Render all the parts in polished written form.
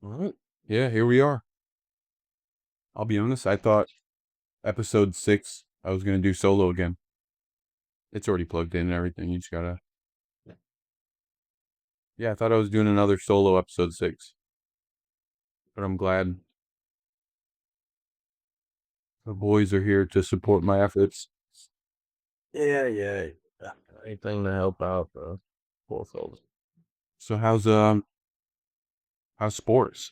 All right. Yeah, here we are. I'll be honest, I thought episode 6, I was going to do solo again. It's already plugged in and everything. You just gotta. Yeah, I thought I was doing another solo episode 6. But I'm glad the boys are here to support my efforts. Yeah. Anything to help out, bro. Poor folks. So how's sports?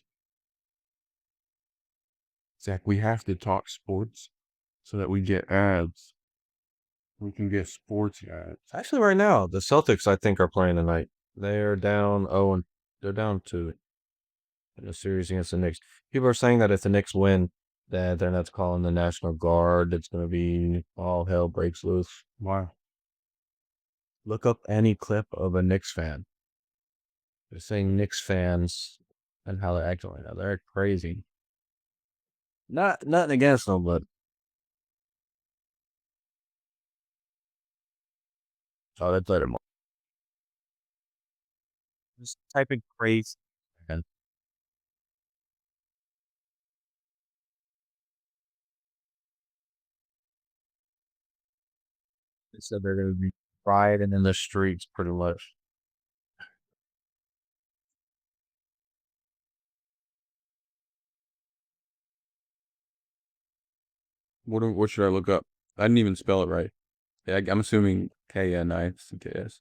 Zach, we have to talk sports so that we get ads. We can get sports ads. Actually, right now, the Celtics, I think, are playing tonight. They're down 0 and they're down 2 in a series against the Knicks. People are saying that if the Knicks win, that they're not calling the National Guard. It's going to be all hell breaks loose. Wow. Look up any clip of a Knicks fan. They're saying Knicks fans and how they're acting right now. They're crazy. Nothing against them, but oh, that's let them. Just typing crazy. And they said they're going to be rioting in the streets pretty much. What should I look up? I didn't even spell it right. Yeah, I'm assuming KNICKS.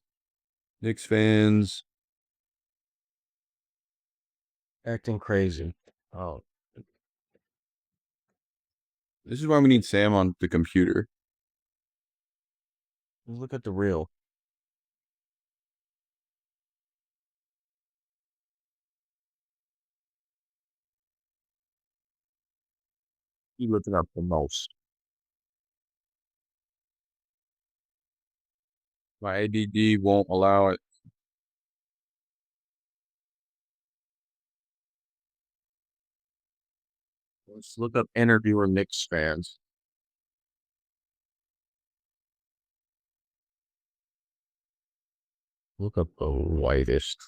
Knicks fans. Acting crazy. Oh, This is why we need Sam on the computer. look at the real. He looking up the most. My ADD won't allow it. Let's look up interviewer Knicks fans. Look up the whitest.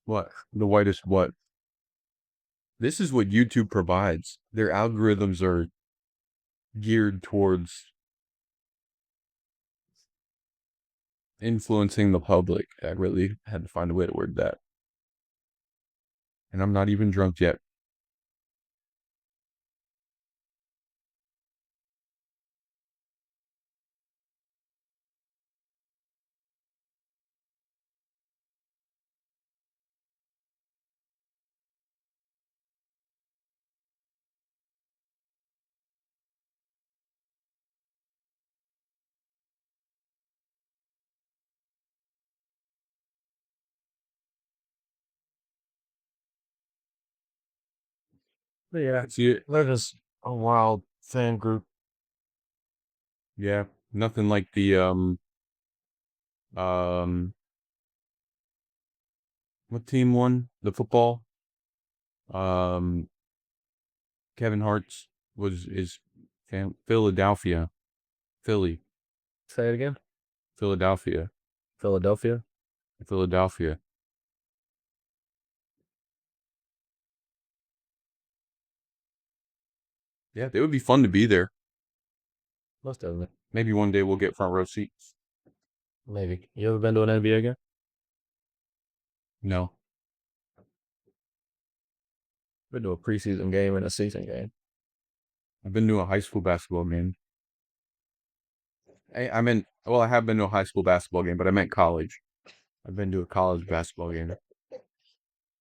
What? The whitest what? This is what YouTube provides. Their algorithms are geared towards influencing the public. I really had to find a way to word that. And I'm not even drunk yet. But yeah, See it? they're just a wild fan group. Yeah. Nothing like the um what team won the football? Um Kevin Hart's was is Philadelphia. Philly. Say it again. Philadelphia. Philadelphia. Philadelphia. Yeah, it would be fun to be there. Most definitely. Maybe one day we'll get front row seats. Maybe. You ever been to an NBA game? No. Been to a preseason game and a season game. I've been to a high school basketball game. I have been to a high school basketball game, but I meant college. I've been to a college basketball game.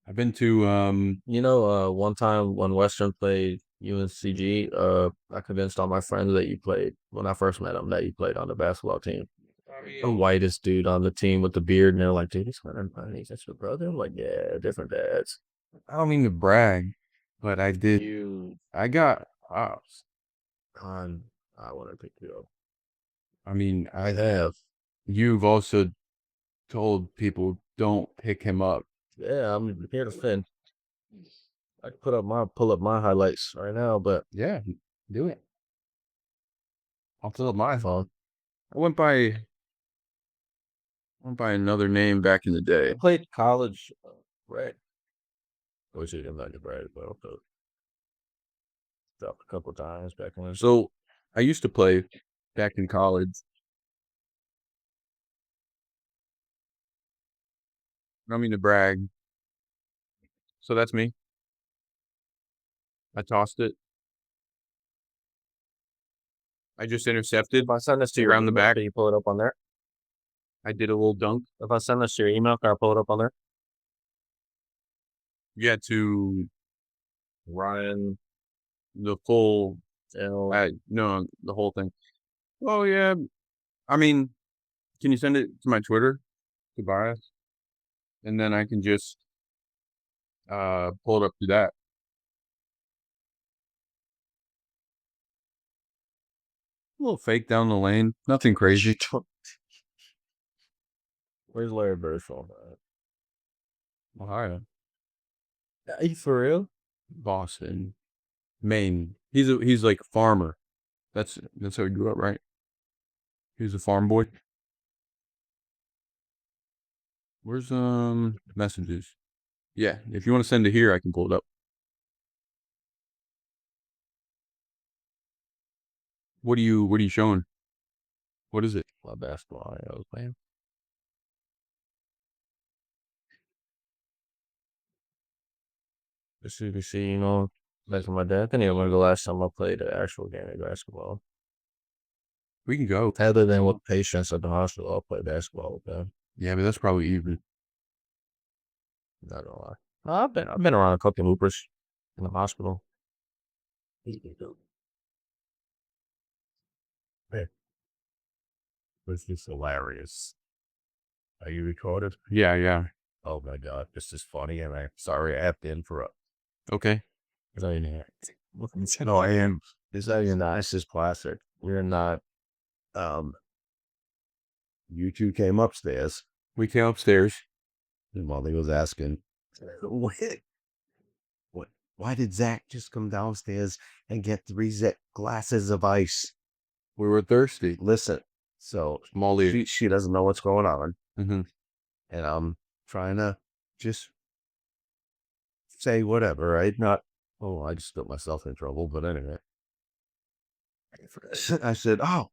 I've been to One time when Western played UNCG, I convinced all my friends that you played when I first met them that you played on the basketball team. The whitest dude on the team with the beard, and they're like, "Dude, he's 190. That's your brother." I'm like, "Yeah, different dads." I don't mean to brag, but I did. You, I got. con, I want to pick you up. I mean, I have. you've also told people don't pick him up. Yeah, I'm here to fin. I can pull up my highlights right now, but Yeah, do it. I'll tell mine. phone. I went by another name back in the day. I played college, right? Which is not the bread, but also dropped a couple times back when. So I used to play back in college. I don't mean to brag. So that's me. I tossed it. I just intercepted If I send this to your around the email, back. can you pull it up on there? I did a little dunk. If I send this to your email, can I pull it up on there? Yeah, to Ryan the full. L. No, the whole thing. Oh yeah. I mean, can you send it to my Twitter, Tobias, and then I can just pull it up to that. A little fake down the lane. Nothing crazy. Where's Larry Bird from? Ohio, Are you for real? Boston, Maine. He's like a farmer. That's how he grew up, right? He was a farm boy. Where's messages? Yeah, if you want to send it here, I can pull it up. What are you showing? What is it? My basketball I was playing. Just so you can see, back in my dad. I think I remember the last time I played an actual game of basketball. We can go. Other than with patients at the hospital, I'll play basketball with them. Yeah, but that's probably even. Not gonna lie. No, I've been around a couple of hoopers in the hospital. Hey, this is hilarious. Are you recorded? Yeah. Oh my god, this is funny, and I'm sorry I have to interrupt. Okay. No, I am. This is not. This is classic. We're not. Um, you two came upstairs, We came upstairs. and Molly was asking, "What? What? Why did Zach just come downstairs and get 3 glasses of ice?" We were thirsty. Listen, so Molly. she doesn't know what's going on, Mm-hmm. and I'm trying to just say whatever, right? Not. Oh, I just got myself in trouble, but anyway. I said, "Oh,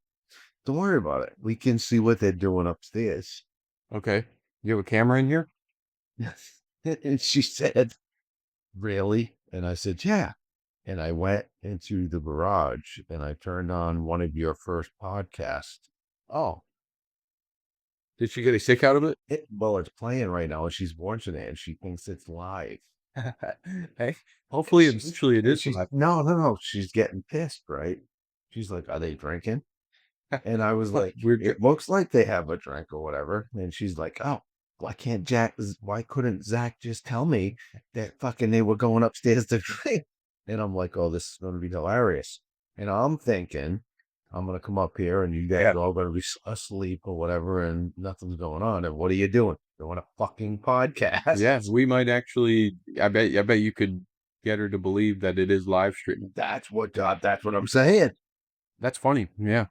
don't worry about it. We can see what they're doing upstairs." Okay. You have a camera in here? Yes. And she said, "Really?" And I said, "Yeah." And I went into the garage and I turned on one of your first podcasts. Oh. Did she get a sick out of it? Well, it's playing right now and she's watching it and she thinks it's live. Hey, hopefully eventually it is. She's like, no. She's getting pissed, right? She's like, "Are they drinking?" And I was like, "It looks like they have a drink or whatever." And she's like, "Oh, why couldn't Zach just tell me that fucking they were going upstairs to drink?" And I'm like, "Oh, this is going to be hilarious." And I'm thinking, I'm going to come up here and you guys are all going to be asleep or whatever and nothing's going on. And what are you doing? Doing a fucking podcast. Yes, we might actually. I bet you could get her to believe that it is live streaming. That's what I'm saying. That's funny. Yeah.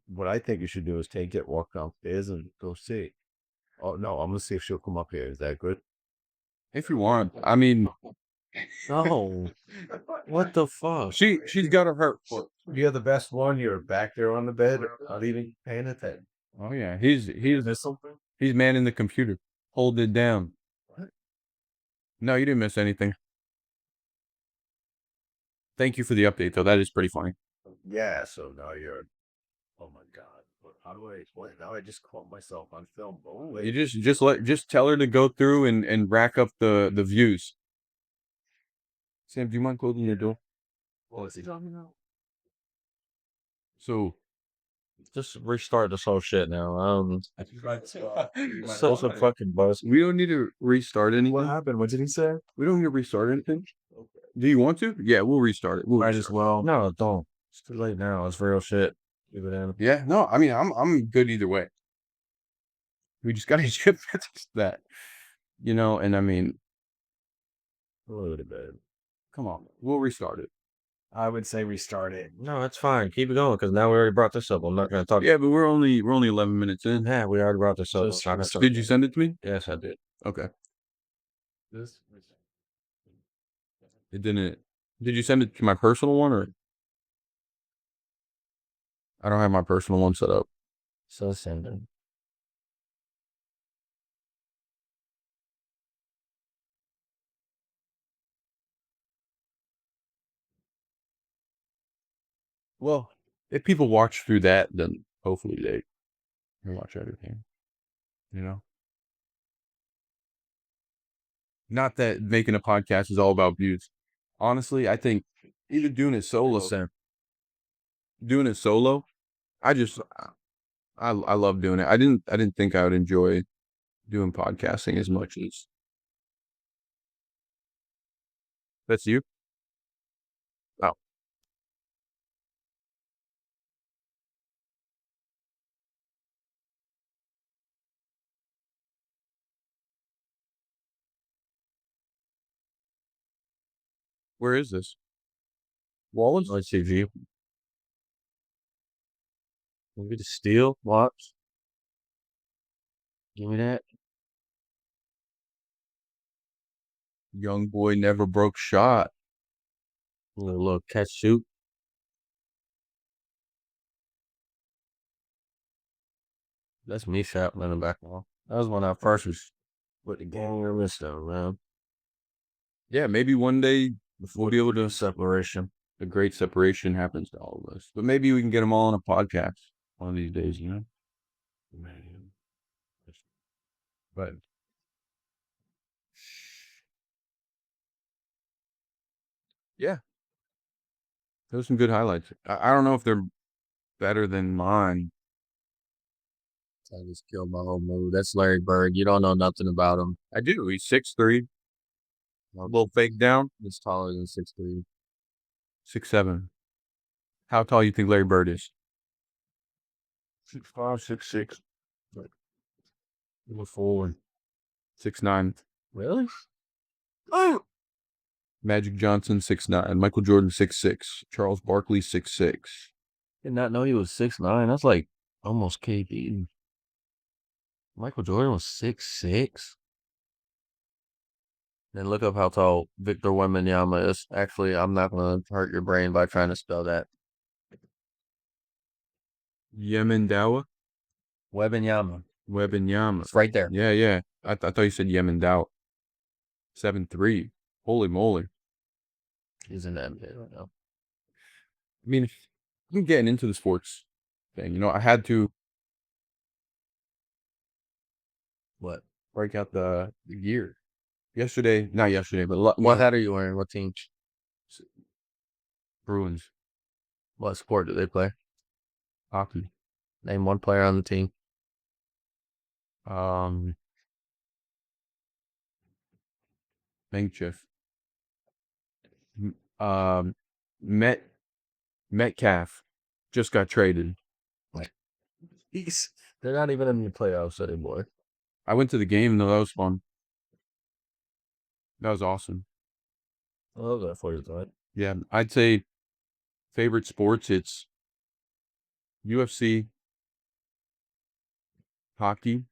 What I think you should do is take it, walk downstairs and go see. Oh, no, I'm going to see if she'll come up here. Is that good? If you want. I mean, No. What the fuck? she's got her hurt foot. You're the best one. You're back there on the bed, not even paying attention. Oh yeah, he's Miss something? he's manning the computer, holding it down. What? No, you didn't miss anything. Thank you for the update, though. That is pretty funny. Yeah, so now you're. Oh my god. How do I? What? Now I just caught myself on film. Oh, wait. You just tell her to go through and rack up the views. Sam, do you mind closing your door? What was he talking about? So Just restart this whole shit now. So fucking buzz. we don't need to restart anything. What happened? What did he say? We don't need to restart anything. Do you want to? Yeah, we'll restart it. Might as well. No, don't. It's too late now. It's real shit. Leave it in. Yeah, no, I mean I'm good either way. We just gotta ship that. And I mean, A little bit. come on, we'll restart it. I would say restart it. No, it's fine. Keep it going because now we already brought this up. I'm not going to talk. Yeah, but we're only 11 minutes in. Yeah, we already brought this up. Just I'm not restart. Did you send it to me? Yes, I did. Okay. It didn't. Did you send it to my personal one or? I don't have my personal one set up. So sending. Well, if people watch through that, then hopefully they can watch everything. You know? Not that making a podcast is all about views. Honestly, I think even doing it solo, I just I love doing it. I didn't think I would enjoy doing podcasting as much as that's you. Oh, where is this? Wallace? Let's see, G. Maybe the steel watch. Give me that. Young boy never broke shot. A little catch shoot. That's me shot running back now. That was when I first was with the game in this though, man. Yeah, maybe one day we'll be able to. Separation. A great separation happens to all of us, but maybe we can get them all on a podcast one of these days. You know. But yeah, those are some good highlights. I don't know if they're better than mine. I just killed my whole mood. That's Larry Bird. You don't know nothing about him. I do. He's 6'3", a little fake down, He's taller than 6'3". 6'7". How tall you think Larry Bird is? 6'5", 6'6". Look forward. 6'9". Really? Oh, Magic Johnson 6'9". Michael Jordan 6'6". Charles Barkley 6'6". did not know he was 6'9". That's like almost KD. Michael Jordan was 6'6". Then look up how tall Victor Wembanyama is. Actually, I'm not gonna hurt your brain by trying to spell that. Yemendawa? Wembanyama. Wembanyama. It's right there. Yeah, yeah. I thought you said Yemendawa. 7'3". Holy moly. He's in the NBA right now. I mean, I'm getting into the sports thing. You know, I had to What? break out the gear. Not yesterday, but What hat are you wearing? What team? Bruins. What sport do they play? Hockey. Name one player on the team. Handkerchief. Metcalf just got traded. They're not even in the playoffs anymore. I went to the game though. That was fun. That was awesome. I love that for you, right? Yeah, I'd say favorite sports. It's UFC, hockey,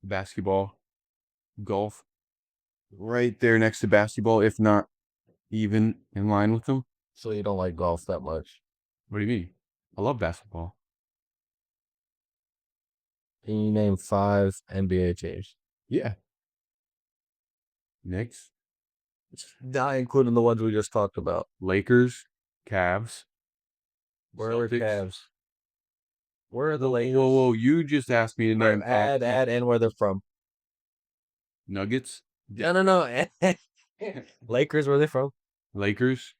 basketball, golf. Right there next to basketball, if not even in line with them. So you don't like golf that much? What do you mean? I love basketball. Can you name 5 NBA teams? Yeah. Knicks, Not including the ones we just talked about. Lakers, Cavs. Where are the Celtics. Cavs? Where are the Whoa, Lakers? whoa! You just asked me to name Add, and where they're from. Nuggets, No. Lakers, where they from? Lakers.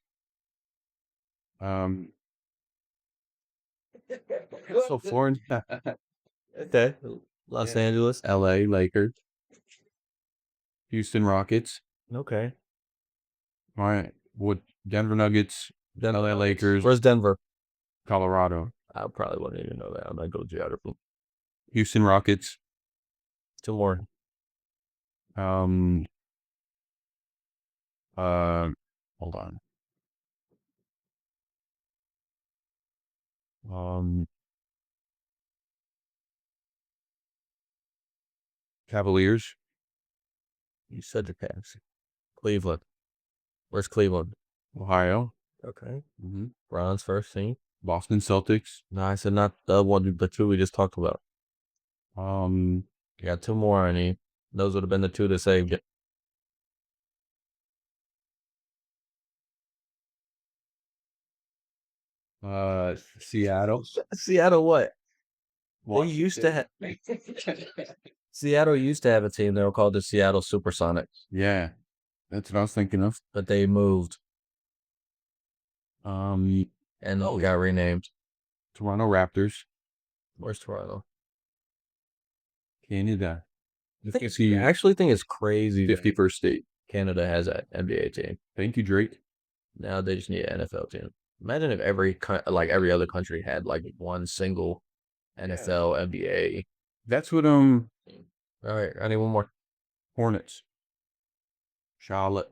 So foreign. Okay. Los Angeles. L.A. Lakers. Houston Rockets. Okay. All right. What? Denver Nuggets. Denver L.A. Nuggets. Lakers. Where's Denver? Colorado. I probably wouldn't even know that. I'm not good geography. Houston Rockets. 2 more. Hold on. Cavaliers. You said the Cavs. Cleveland. Where's Cleveland? Ohio. Okay. Mm-hmm. Bron's first team. Boston Celtics. No, I said not the one, the two we just talked about. Um, You got two more, I need. Those would have been the two that saved you. Seattle. Seattle what? What? They used to have Seattle used to have a team. They were called the Seattle Supersonics, Yeah, that's what I was thinking of. but they moved Um, and got renamed. Toronto Raptors. Where's Toronto? Canada. I actually think it's crazy. 51st state. Canada has an NBA team. Thank you, Drake. Now they just need an NFL team. Imagine if every other country had like one single NFL NBA. That's what All right, I need one more. Hornets. Charlotte.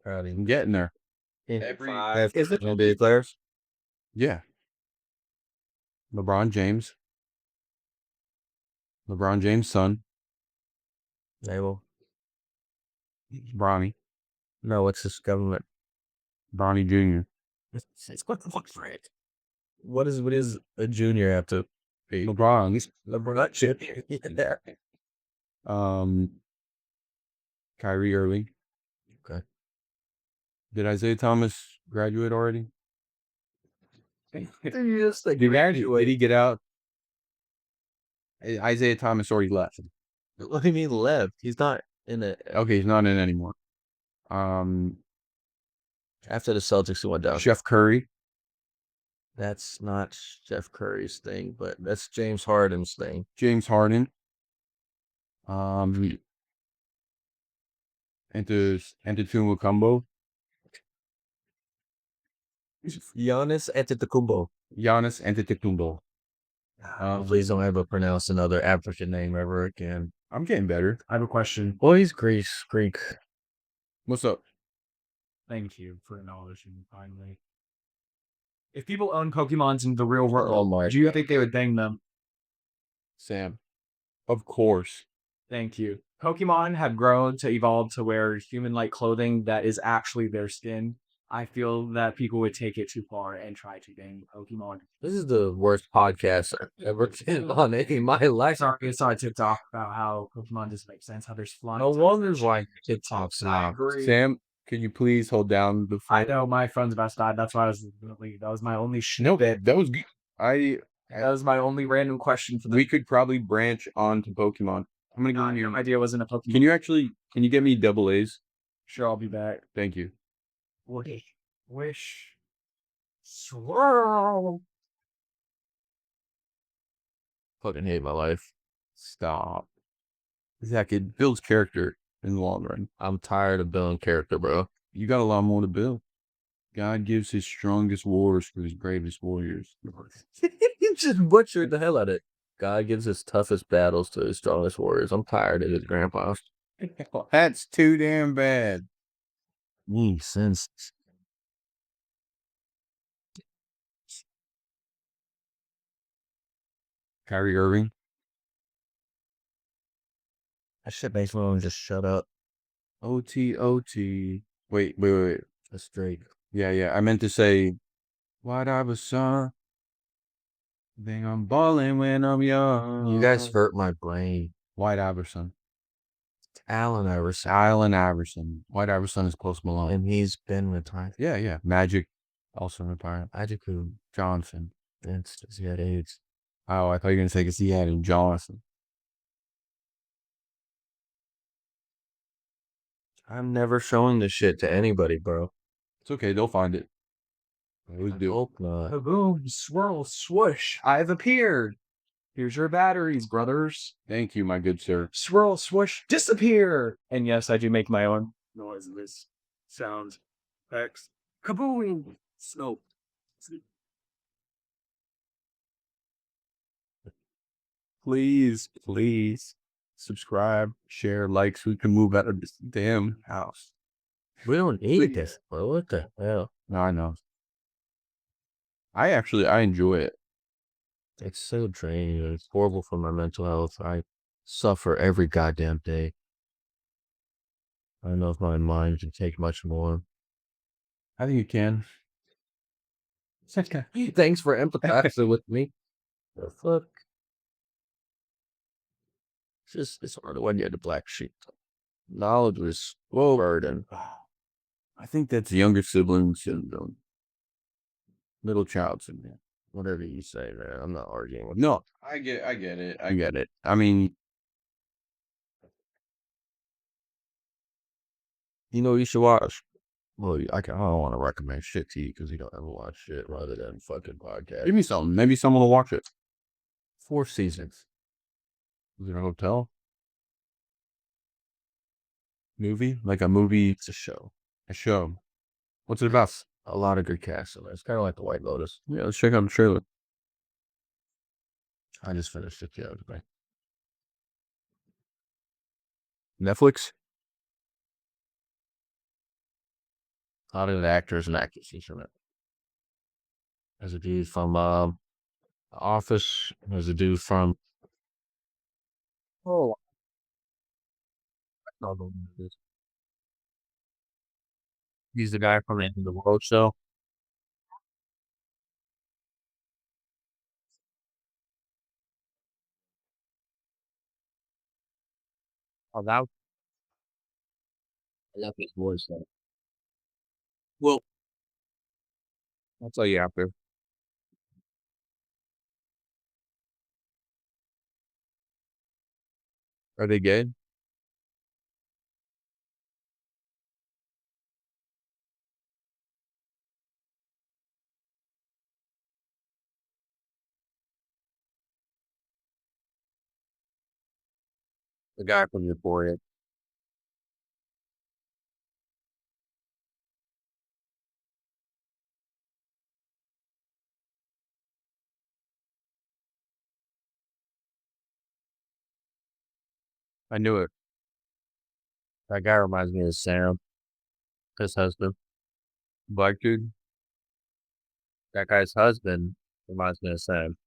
I'm getting there. Five NBA players. Yeah. LeBron James. LeBron James' son. Naval. Bronny. No, it's his government. Bronny Jr. It's what the fuck's right? What is a junior have to be? LeBron. LeBron Junior. Yeah, there. Kyrie Irving. Okay. Did Isaiah Thomas graduate already? Did Did he get out? Isaiah Thomas already left. What do you mean left? He's not in it. Okay, he's not in anymore. After the Celtics, he went down. Chef Curry. That's not Steph Curry's thing, but that's James Harden's thing. James Harden. Antetokounmpo. Giannis Antetokounmpo. Giannis Antetokounmpo. Please don't ever pronounce another African name ever again. I'm getting better. I have a question. Well, he's Greek. What's up? Thank you for acknowledging me finally. If people own Pokemons in the real world, do you think they would bang them? Sam. Of course. Thank you. Pokemon have grown to evolve to wear human-like clothing that is actually their skin. I feel that people would take it too far and try to bang Pokemon. This is the worst podcast I've ever been on in my life. Sorry, I saw a TikTok about how Pokemon doesn't make sense, how there's flying. No wonder like TikToks now. Sam, can you please hold down the phone? I know my friend's about to die. That's why I was that was my only No, that was good. That was my only random question for the We could probably branch on to Pokemon. I'm gonna go in your here. idea wasn't a Pokemon. Can you get me double A's? Sure, I'll be back. Thank you. Wish. Swirl. Fucking hate my life. Stop. Zach, it builds character in the long run. I'm tired of building character, bro. You got a lot more to build. God gives his strongest wars for his bravest warriors. You just butchered the hell out of it. God gives his toughest battles to his strongest warriors. I'm tired of his grandpa. That's too damn bad. Since Kyrie Irving. that shit makes me want to just shut up. OT. Wait. That's Drake. Yeah. I meant to say, White Iverson. Think I'm balling when I'm young. You guys hurt my brain. White Iverson. Allen Iverson. Allen Iverson. White Iverson is Post Malone. And he's been retired. Yeah. Magic. Also retired. Magic who? Johnson. It's just he had AIDS. Oh, I thought you were going to say because he had him Johnson. I'm never showing this shit to anybody, bro. It's okay. They'll find it. I always do. Hope not. Boom, swirl, swoosh. I've appeared. Here's your batteries, brothers. Thank you, my good sir. Swirl, swoosh, disappear. And yes, I do make my own noises, sounds, effects. Kaboom! Snow. Please subscribe, share, like, so we can move out of this damn house. We don't need this, bro. What the hell? No, I know. I enjoy it. It's so draining. It's horrible for my mental health. I suffer every goddamn day. I don't know if my mind can take much more. I think you can. Thanks for empathizing with me. The fuck? It's hard when you're the black sheep. Knowledge was burden. I think that's younger sibling syndrome. Middle child syndrome. Whatever you say, man. I'm not arguing with No, I get it. I get it. I mean, you know, you should watch. Well, I don't want to recommend shit to you because you don't ever watch shit rather than fucking podcast. give me something. Maybe someone will watch it. 4 seasons. Is it a hotel? Movie? Like a movie? It's a show. A show. What's it about? A lot of good cast in there. It's kind of like The White Lotus. Yeah, let's check out the trailer. I just finished it the other day. Netflix? A lot of the actors and actresses in it. There's a dude from The Office. There's a dude from I don't know who it is. He's the guy from the End of the World show. Oh, I love his voice though. Well, I'll tell you after. Are they gay? The guy from Euphoria. I knew it. That guy reminds me of Sam, his husband. Black dude? That guy's husband reminds me of Sam.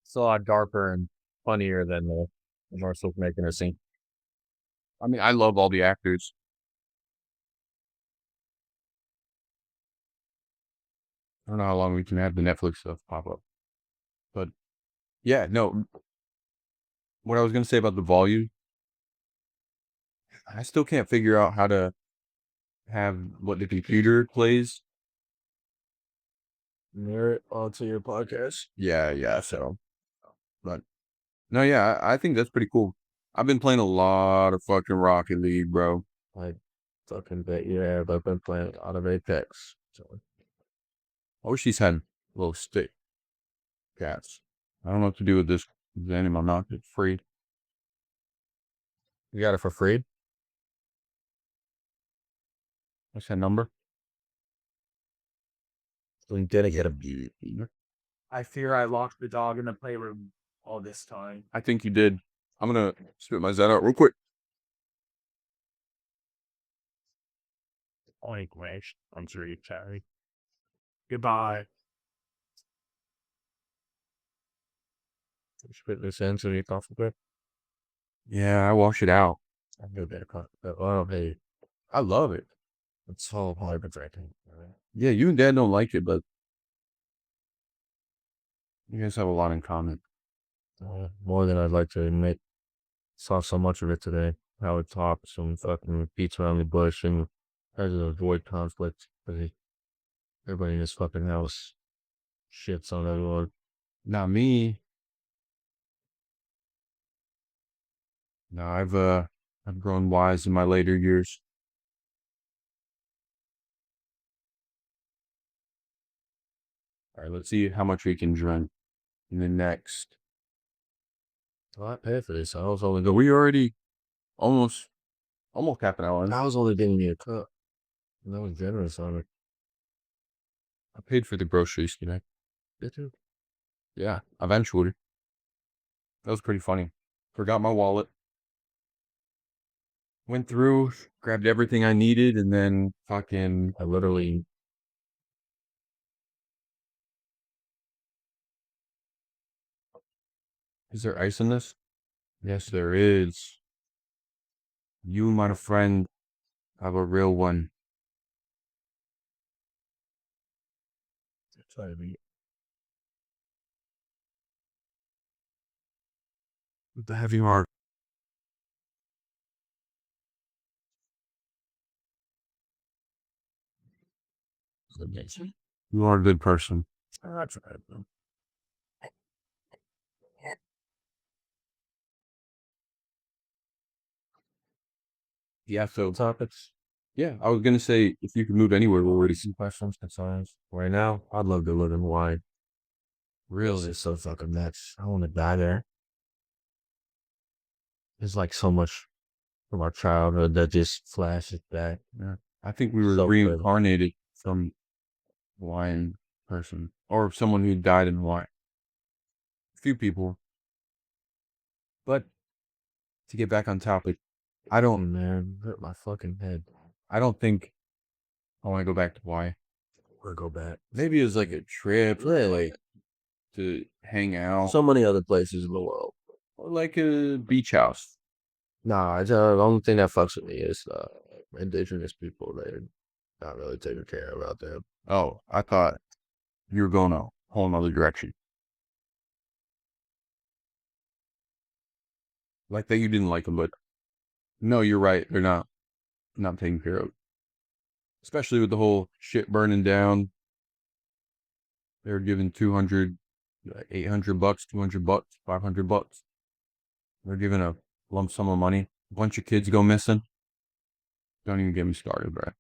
It's a lot darker and funnier than the commercial making a scene. I mean, I love all the actors. I don't know how long we can have the Netflix stuff pop up. But yeah, no. What I was going to say about the volume, I still can't figure out how to have what the computer plays. Mirror it onto your podcast. Yeah. So, but no, yeah, I think that's pretty cool. I've been playing a lot of fucking Rocket League, bro. I fucking bet you have. I've been playing out of Apex. So I wish these had little stick cats. I don't know what to do with this animal. Not it's free. you got it for free? What's that number? So you didn't get a beauty. I fear I locked the dog in the playroom all this time. I think you did. I'm gonna spit my Zed out real quick. Oink, wish. I'm sorry. Goodbye. Spit this in so you cough a bit. Yeah, I wash it out. I do a bit of cough. Oh, hey. I love it. It's all hard drinking. Yeah, you and Dad don't like it, but you guys have a lot in common. More than I'd like to admit. Saw so much of it today. How it talks and fucking beats around the bush and tries to avoid conflict. But everybody in this fucking house shits on everyone. Not me. No, I've grown wise in my later years. All right, let's see how much we can drink. in the next. Well, I paid for this. I was only So we already almost half an hour in. I was only getting me a cup. And that was generous on it. I paid for the groceries today. Did you? Yeah, eventually. That was pretty funny. Forgot my wallet. Went through, grabbed everything I needed, and then fucking I literally. Is there ice in this? Yes, there is. You, my friend, have a real one. Try to be. With the heavy heart. You are a good person. I tried. Yeah, so Topics. yeah, I was gonna say if you could move anywhere, where would you Some questions, concerns. Right now, I'd love to live in Hawaii. really? It's so fucking nuts. I want to die there. There's like so much from our childhood that just flashes back. Yeah. I think we were So pretty. reincarnated from Hawaiian person or someone who died in Hawaii. A few people. But to get back on topic, I don't Man, hurt my fucking head. think I want to go back to Hawaii. Or go back. Maybe it's like a trip, Yeah. like to hang out, So many other places in the world. or like a beach house. Nah, the only thing that fucks with me is indigenous people. They're not really taking care of out there. Oh, I thought you were going a whole nother direction. Like that you didn't like them, but no, you're right. They're not taken care of. Especially with the whole shit burning down. They were given 200, like $800, $200, $500. They're given a lump sum of money. A bunch of kids go missing. Don't even get me started, bro.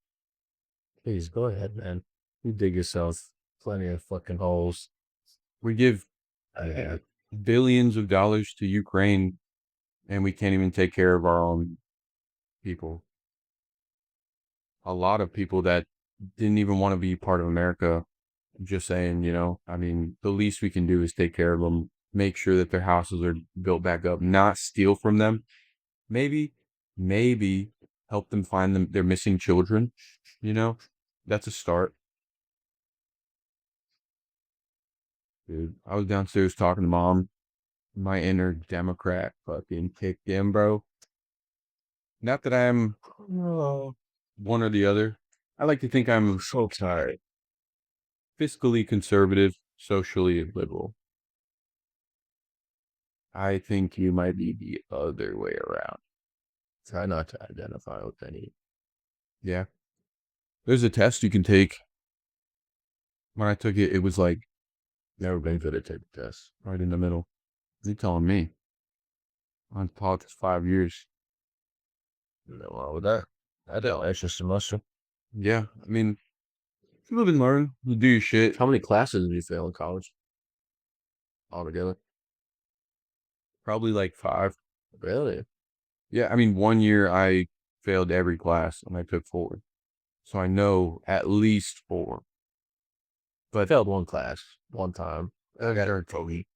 Please go ahead, man. You dig yourself plenty of fucking holes. We give billions of dollars to Ukraine, and we can't even take care of our own people. A lot of people that didn't even want to be part of America, just saying, I mean, the least we can do is take care of them, make sure that their houses are built back up, not steal from them. Maybe help them find their missing children. That's a start. Dude, I was downstairs talking to mom. My inner Democrat fucking kicked in, bro. Not that I'm one or the other. I like to think I'm So tired. fiscally conservative, socially liberal. I think you might be the other way around. Try not to identify with any. Yeah. There's a test you can take. When I took it, it was like Never been good at taking tests. right in the middle. You telling me? I'm in politics 5 years. No wrong with that. I don't. Extra semester. Yeah, I mean, you live and learn. You do your shit. How many classes did you fail in college? Altogether? Probably like 5. Really? Yeah, I mean, 1 year I failed every class and I took 4. So I know at least 4. I failed one class one time. I got her Toby.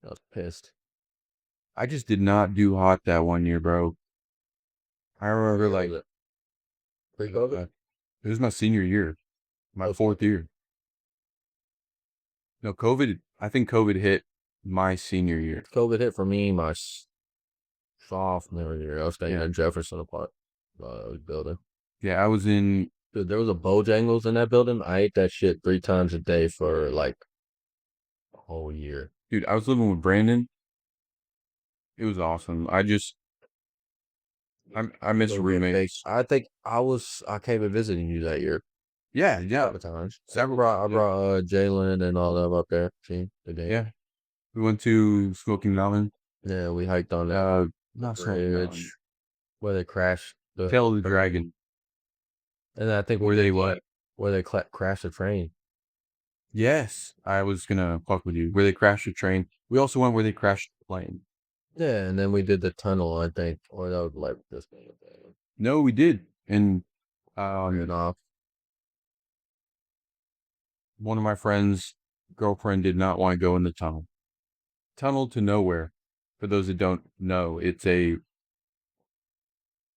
I was pissed. I just did not do hot that 1 year, bro. I remember like Pre-COVID? it was my senior year, my 4th year. No, I think COVID hit my senior year. COVID hit for me my sophomore year. I was staying in Jefferson building. Yeah, I was in. Dude, there was a Bojangles in that building. I ate that shit 3 times a day for like a whole year. Dude, I was living with Brandon. It was awesome. I miss roommates. I think I came and visited you that year. Yeah. Several times. I Several. brought Jalen and all them up there. See the game. Yeah. We went to Smoky Mountain. Yeah, we hiked on that Not Smoky Mountain. bridge where they crashed Tail of the Dragon. And I think Where they what? Where they crashed the train. Yes, I was gonna fuck with you. Where they crashed the train. We also went where they crashed the plane. Yeah, and then we did the tunnel, I think, or that was like this thing. No, we did. And Ran off. one of my friends' girlfriend did not want to go in the tunnel. Tunnel to nowhere. For those that don't know, it's a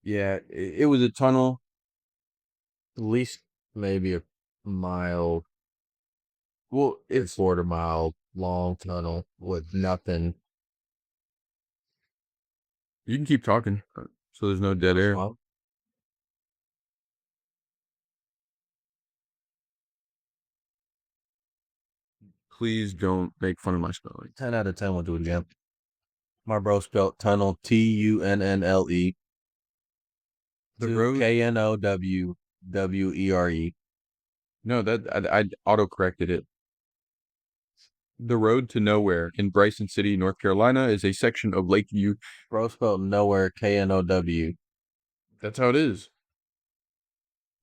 it was a tunnel. At least maybe a mile, Well, it's quarter-mile long tunnel with nothing. you can keep talking, so there's no dead air. Well, Please don't make fun of my spelling. 10 out of 10 will do it again. My bro spelled tunnel Tunnle. The road. Knowwere. No, that I auto corrected it. The road to nowhere in Bryson City, North Carolina, is a section of Lakeview. Bro spelled nowhere Know. That's how it is.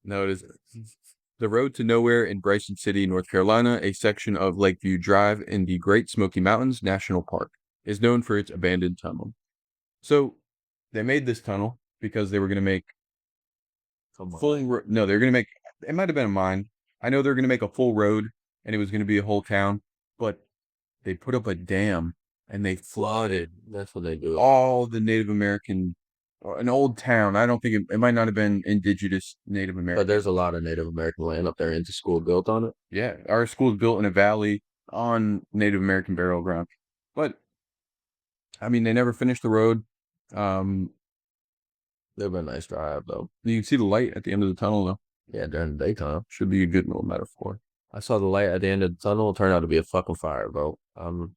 No, it isn't. The road to nowhere in Bryson City, North Carolina, a section of Lakeview Drive in the Great Smoky Mountains National Park, is known for its abandoned tunnel. So, they made this tunnel because they were going to make no, they're going to make, it might have been a mine. I know they're going to make a full road and it was going to be a whole town, but they put up a dam and they flooded That's what they do. all the Native American, or an old town. I don't think it might not have been indigenous Native American. But there's a lot of Native American land up there into school built on it. Yeah, our school is built in a valley on Native American burial ground. But I mean, they never finished the road. They've been a nice drive though. You can see the light at the end of the tunnel though. Yeah, during the daytime. Should be a good little metaphor. I saw the light at the end of the tunnel. It turned out to be a fucking fire, bro. I'm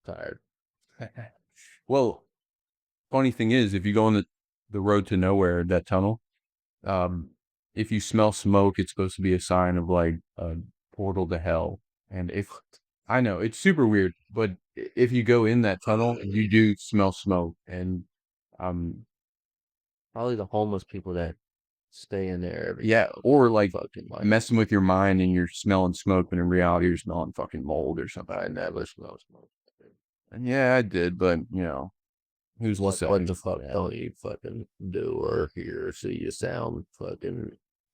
tired. Well, funny thing is, if you go on the road to nowhere, that tunnel, if you smell smoke, it's supposed to be a sign of like a portal to hell. And if I know it's super weird, but if you go in that tunnel, you do smell smoke, and Probably the homeless people that stay in there every yeah, or like fucking life. messing with your mind and you're smelling smoke, but in reality you're smelling fucking mold or something. I never smell smoke. And yeah, I did, but you know, who's listening? What the fuck don't you fucking do or hear or see you sound fucking.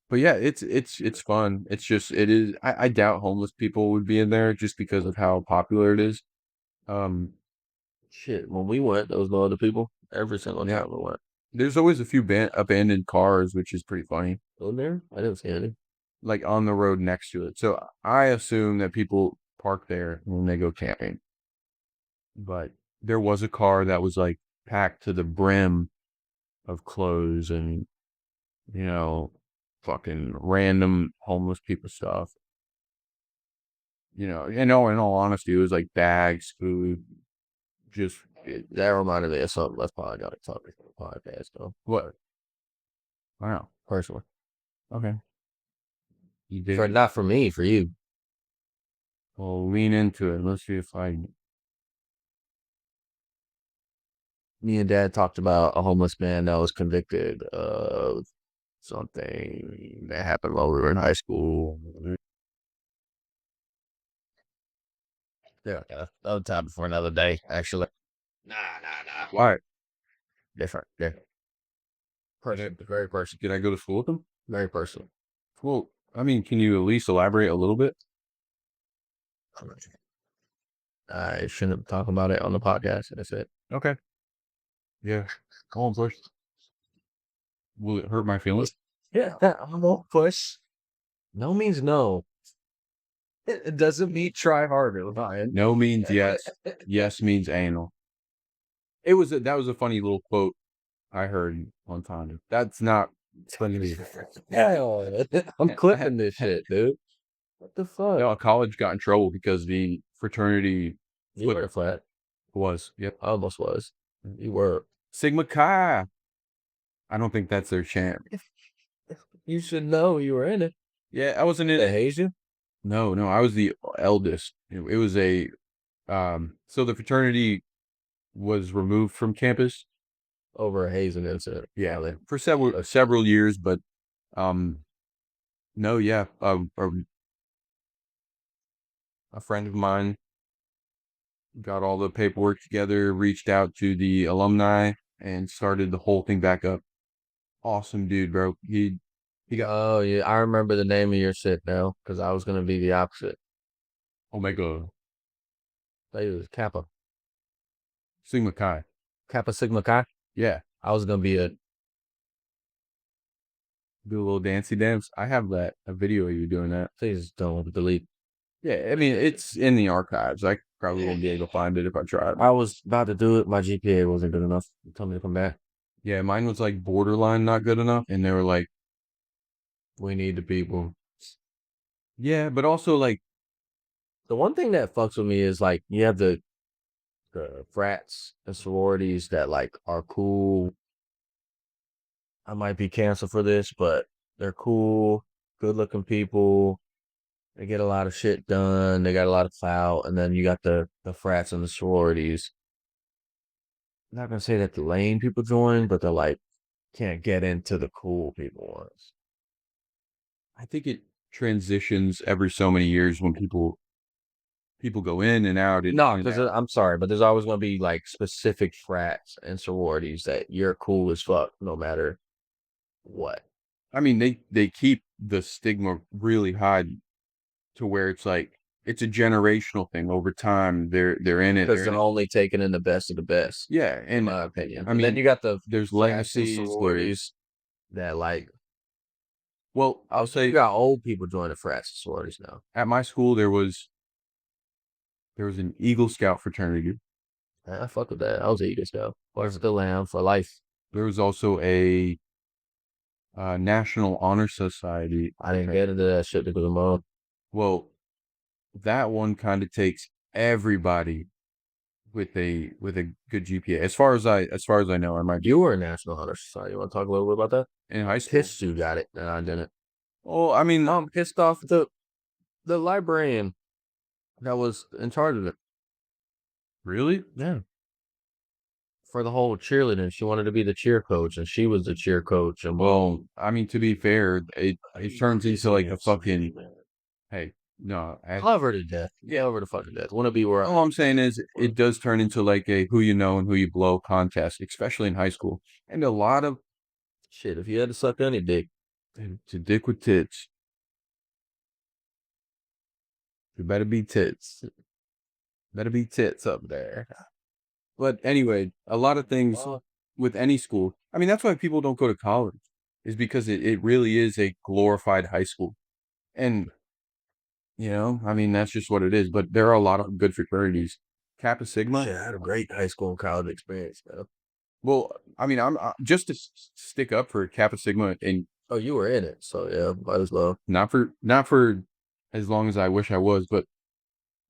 But yeah, it's fun. It's just it is. I doubt homeless people would be in there just because of how popular it is. Shit, when we went, there was no other people. Every single Yeah. time we went. There's always a few abandoned cars, which is pretty funny, Was there? I didn't see any. like on the road next to it. So I assume that people park there when they go camping. But there was a car that was like packed to the brim of clothes and, you know, fucking random homeless people stuff. You know, in all honesty, it was like bags, food, just That reminded me of something. That's probably got to talk about the podcast though. what? Wow. Personally. Okay. You did. For not for me, for you. Well, lean into it. Let's see if I. Me and Dad talked about a homeless man that was convicted of something that happened while we were in high school. Yeah, another time for another day, actually. Nah. Why? Different. Person, very personal. Did I go to school with them? Very personal. Well, I mean, can you at least elaborate a little bit? I shouldn't talk about it on the podcast. That's it. Okay. Yeah. Go on, push. Will it hurt my feelings? Yeah, I won't push. No means no. It doesn't mean try harder, Ryan. No means yes. Yes means anal. That was a funny little quote I heard one time. That's not funny. I'm clipping this shit, dude. What the fuck? No, college got in trouble because the fraternity You were flat. was. Yep. I almost was. You were. Sigma Chi. I don't think that's their chant. You should know you were in it. Yeah, I wasn't in They it. haze you? No, I was the eldest. It was a so the fraternity was removed from campus. Over a hazing incident. Yeah, for several years, but no, yeah, a friend of mine got all the paperwork together, reached out to the alumni, and started the whole thing back up. Awesome dude, bro. He got Oh yeah, I remember the name of your shit now because I was gonna be the opposite. Omega They was Sigma Chi. Kappa Sigma Chi. Yeah, I was gonna be a do a little dancey dance. I have a video of you doing that. please don't delete. Yeah, I mean it's in the archives. I probably won't be able to find it if I tried. I was about to do it. My GPA wasn't good enough. You told me to come back. Yeah, mine was like borderline not good enough, and they were like, We need the people. yeah, but also like, The one thing that fucks with me is like you have the frats and sororities that like are cool. I might be canceled for this, but they're cool, good looking people. They get a lot of shit done. They got a lot of clout, and then you got the frats and the sororities. I'm not gonna say that the lame people join, but they're like can't get into the cool people ones. I think it transitions every so many years when people go in and out and No, in and because out. I'm sorry, but there's always gonna be like specific frats and sororities that you're cool as fuck, no matter what. I mean, they keep the stigma really high to where it's like it's a generational thing over time. They're in it. Because they're only taking in the best of the best, Yeah, in and my opinion. I And then mean, you got the there's frats and legacies. sororities that like Well, I'll you say got old people joining frats and sororities now. at my school there was an Eagle Scout fraternity. Man, I fuck with that. I was an Eagle Scout. Or still am for life. There was also a National Honor Society. I didn't get into that shit because of mom. Well, that one kind of takes everybody with a good GPA. As far as I know, I might be You were a National Honor Society. You want to talk a little bit about that? in high school. Pissed you got it, and I didn't. Well, I mean, I'm pissed off at the librarian that was in charge of it. really? Yeah. For the whole cheerleading, she wanted to be the cheer coach, and she was the cheer coach. And Well, I mean, to be fair, it turns into like a fucking hey, no. love her to death. Yeah, love her to fucking death. Want to be where All I'm saying is it does turn into like a who you know and who you blow contest, especially in high school. And a lot of shit. If you had to suck any dick, to dick with tits. It better be tits. Better be tits up there. But anyway, a lot of things with any school. I mean, that's why people don't go to college, is because it really is a glorified high school. And, I mean, that's just what it is. But there are a lot of good fraternities. Kappa Sigma. shit, I had a great high school and college experience, man. Well, I mean, I'm just to stick up for Kappa Sigma, and Oh, you were in it, so yeah, might as well. not for as long as I wish I was, but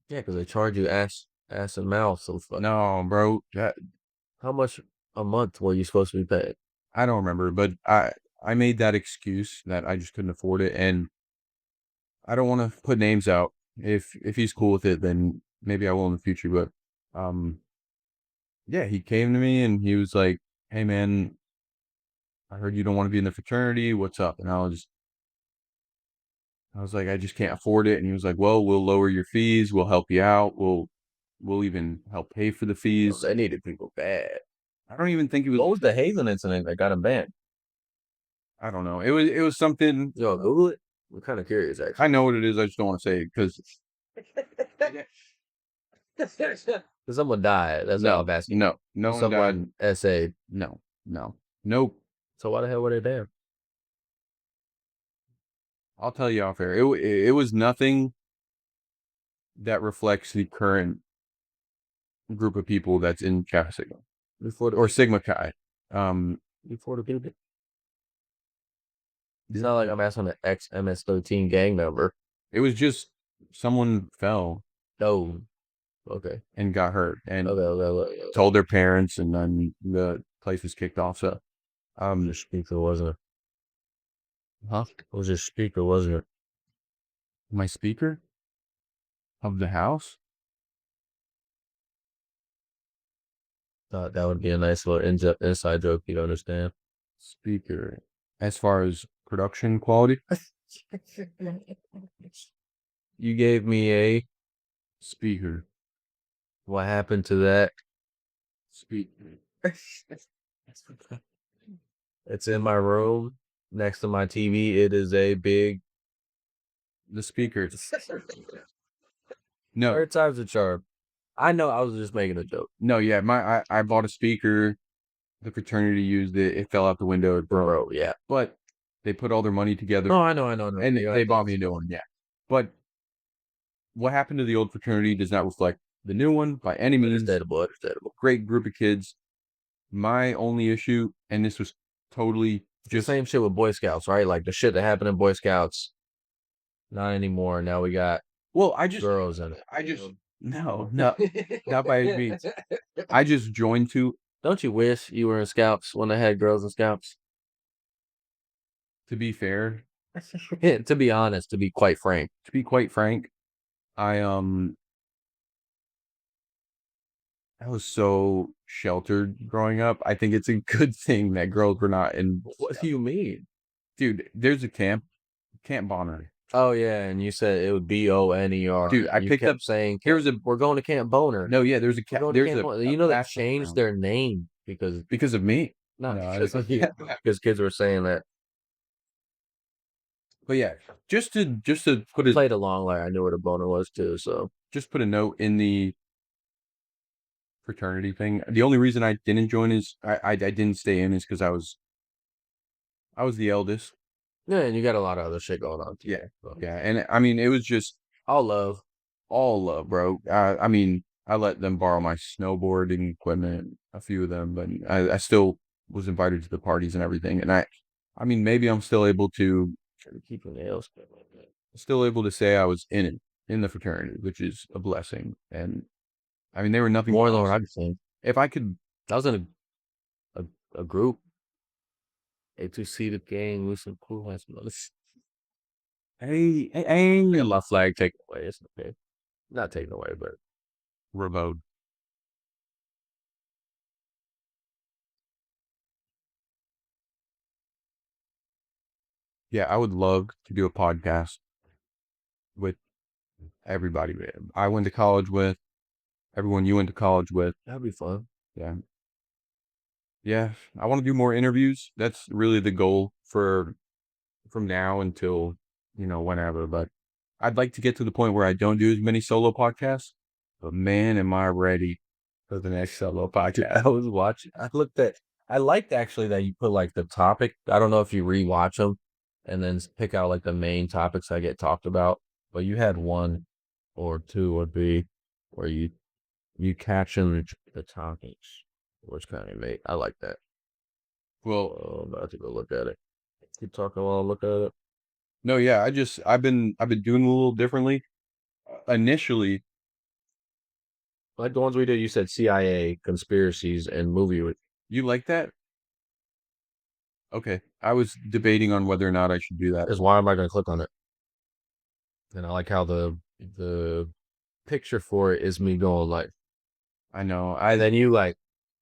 Yeah, because they charge you ass and mouth. So fuck. no, bro, How much a month were you supposed to be paid? I don't remember, but I made that excuse that I just couldn't afford it, and I don't want to put names out. If he's cool with it, then maybe I will in the future. But yeah, he came to me and he was like, "Hey, man, I heard you don't want to be in the fraternity. What's up?" And I was like, "I just can't afford it." And he was like, "Well, we'll lower your fees. We'll help you out. We'll even help pay for the fees." They needed people bad. I don't even think it What was. was the Haven incident that got him banned? I don't know. It was something. Yo, Google it. I'm kind of curious, I actually. know what it is. I just don't want to say it because Because someone died. That's all I'm asking. no one died. Someone essayed. No, nope. So why the hell were they banned? I'll tell you off air. It was nothing that reflects the current group of people that's in Kappa Sigma Before the or Sigma Chi. Um, before the people. It's not like I'm asking an ex MS-13 gang member. it was just someone fell No. Okay. and got hurt and Okay. told their parents, and then the place was kicked off. So, The speaker wasn't it? huh? It was your speaker, wasn't it? My speaker of the house. Thought that would be a nice little inside joke you'd understand. Speaker, as far as production quality, You gave me a Speaker. What happened to that? Speaker. It's in my room next to my TV. It is a big. The speaker. No, Third time's a charm. I know. I was just making a joke, no, yeah. I bought a speaker. The fraternity used it. It fell out the window. It broke. bro. Yeah. But they put all their money together, No, I know. I know. No. and You they got bought me a new one. Yeah. But what happened to the old fraternity does not reflect the new one by any means. Understandable. Understandable. Great group of kids. My only issue, and this was totally The just same shit with Boy Scouts, right? Like the shit that happened in Boy Scouts. Not anymore. Now we got well, girls in it. no, not by any means. I just joined Don't you wish you were in Scouts when they had girls in Scouts? to be fair, To be honest, to be quite frank. to be quite frank, I was so sheltered growing up. I think it's a good thing that girls were not in. What do you mean? Dude, there's a Camp Bonner. Oh yeah, and you said it would Boner. Dude, I You picked kept up. saying There's a we're going to Camp Boner. no, yeah. There's a We're going to there's Camp a Boner. You know they basketball changed ground. their name because Because of me. not No, because of you, because kids were saying that. But yeah, just to put it, Played along like I knew what a boner was too. So just put a note in the fraternity thing. The only reason I didn't join is I didn't stay in is because I was the eldest. yeah, and you got a lot of other shit going on too. Yeah. So. Yeah, and I mean it was just All love. all love, bro. I mean I let them borrow my snowboarding equipment, a few of them, but I still was invited to the parties and everything. And I mean maybe I'm still able to Try to keep your nails. say I was in it in the fraternity, which is a blessing. And I mean they were nothing More but than what awesome. I could think. If I could I was in a group. A2C the gang with some cool ass brothers. hey, My flag taken away. It's okay. Not taken away, but remote. Yeah, I would love to do a podcast with everybody, man. I went to college with, everyone you went to college with. that'd be fun. Yeah. Yeah. I want to do more interviews. That's really the goal for from now until, whenever. But I'd like to get to the point where I don't do as many solo podcasts. But man, am I ready for the next solo podcast. I was watching. I liked actually that you put like the topic. I don't know if you rewatch them and then pick out like the main topics that get talked about. But you had one or two would be where you catch in the topics, which kind of made. I like that. Well, I'm about to go look at it. Keep talking while I look at it. no, yeah, I've been doing a little differently. Initially, Like the ones we did, you said CIA, conspiracies, and movie. you like that? Okay. I was debating on whether or not I should do that. Is why am I going to click on it? And I like how the picture for it is me going like, I know. and then you like,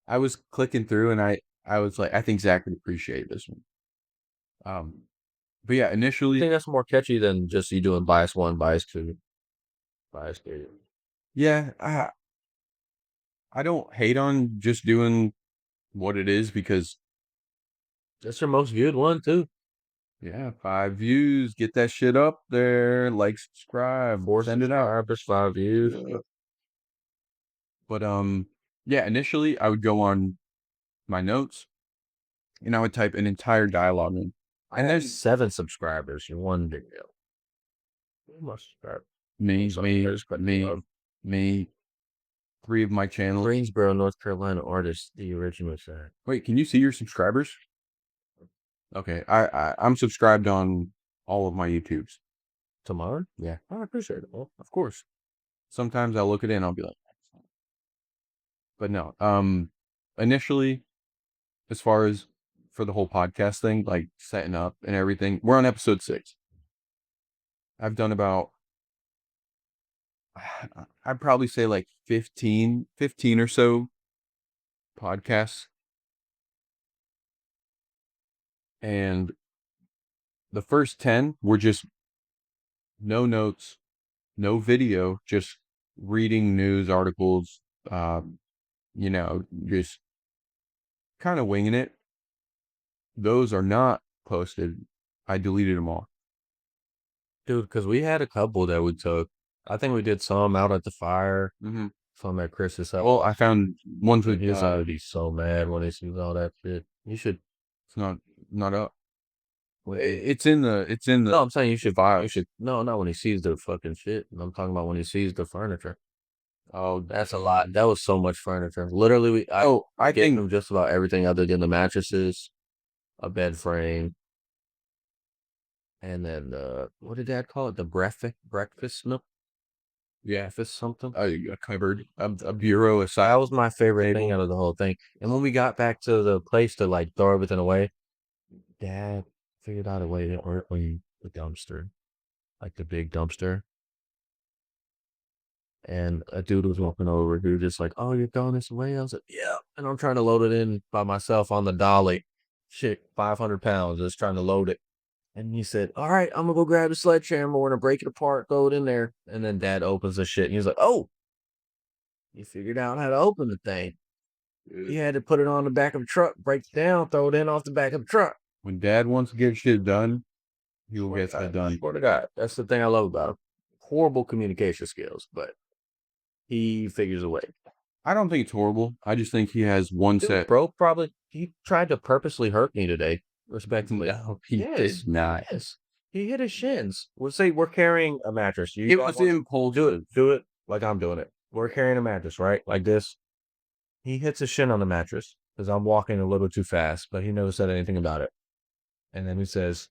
I was clicking through and I was like, I think Zach would appreciate this one. But yeah, I initially, think that's more catchy than just you doing bias one, bias two, bias three. yeah, I don't hate on just doing what it is because That's your most viewed one too. yeah, 5 views, get that shit up there, like, subscribe, send it out. Subscribers, 5 views. But yeah, initially I would go on my notes and I would type an entire dialogue in. And there's 7 subscribers in one video. Who must subscribe? Me, Sorry, me, I just cut you me, off. me, 3 of my channels. Greensboro, North Carolina artist, the original side. Wait, can you see your subscribers? Okay, I'm subscribed on all of my YouTubes. Tomorrow? Yeah, I appreciate it. Well, of course. Sometimes I'll look at it and I'll be like, but no. Initially, as far as for the whole podcast thing, like setting up and everything, we're on episode 6. I've done about, I'd probably say like 15 or so podcasts. And the first 10 were just no notes, no video, just reading news articles, you know, just kind of winging it. Those are not posted. I deleted them all. Dude, because we had a couple that we took. I think we did some out at the fire, Mm-hmm. some at Chris's house. Well, I found ones with He's gonna be so mad when he sees all that shit. You should. it's not up. It's in the No, I'm saying you should. file. You should. No, not when he sees the fucking shit. I'm talking about when he sees the furniture. Oh, That's a lot. That was so much furniture. Literally, I gave think him just about everything other than the mattresses, a bed frame, and then what did Dad call it? The breakfast nook. yeah, Breakfast something. a cupboard, a bureau, a That side. was my favorite thing out of the whole thing. And when we got back to the place to like throw everything away, Dad figured out a way to work the dumpster, like the big dumpster. And a dude was walking over who was just like, "Oh, you're throwing this away?" I was like, "Yeah." And I'm trying to load it in by myself on the dolly. Shit, 500 pounds, just trying to load it. And he said, "All right, I'm gonna go grab the sledgehammer. We're gonna break it apart, throw it in there." And then Dad opens the shit, and he's like, "Oh, you figured out how to open the thing. You had to put it on the back of the truck, break it down, throw it in off the back of the truck." When Dad wants to get shit done, he'll get that done. Swear to God, that's the thing I love about him. Horrible communication skills, but he figures a way. I don't think it's horrible. I just think he has one Dude, set. bro, probably he tried to purposely hurt me today. Respectfully, No, he yes, did not. yes, he hit his shins. We'll say we're carrying a mattress. You It guys was want- impulsive. do it like I'm doing it. We're carrying a mattress, right? Like this. He hits his shin on the mattress because I'm walking a little too fast, but he never said anything about it. And then he says,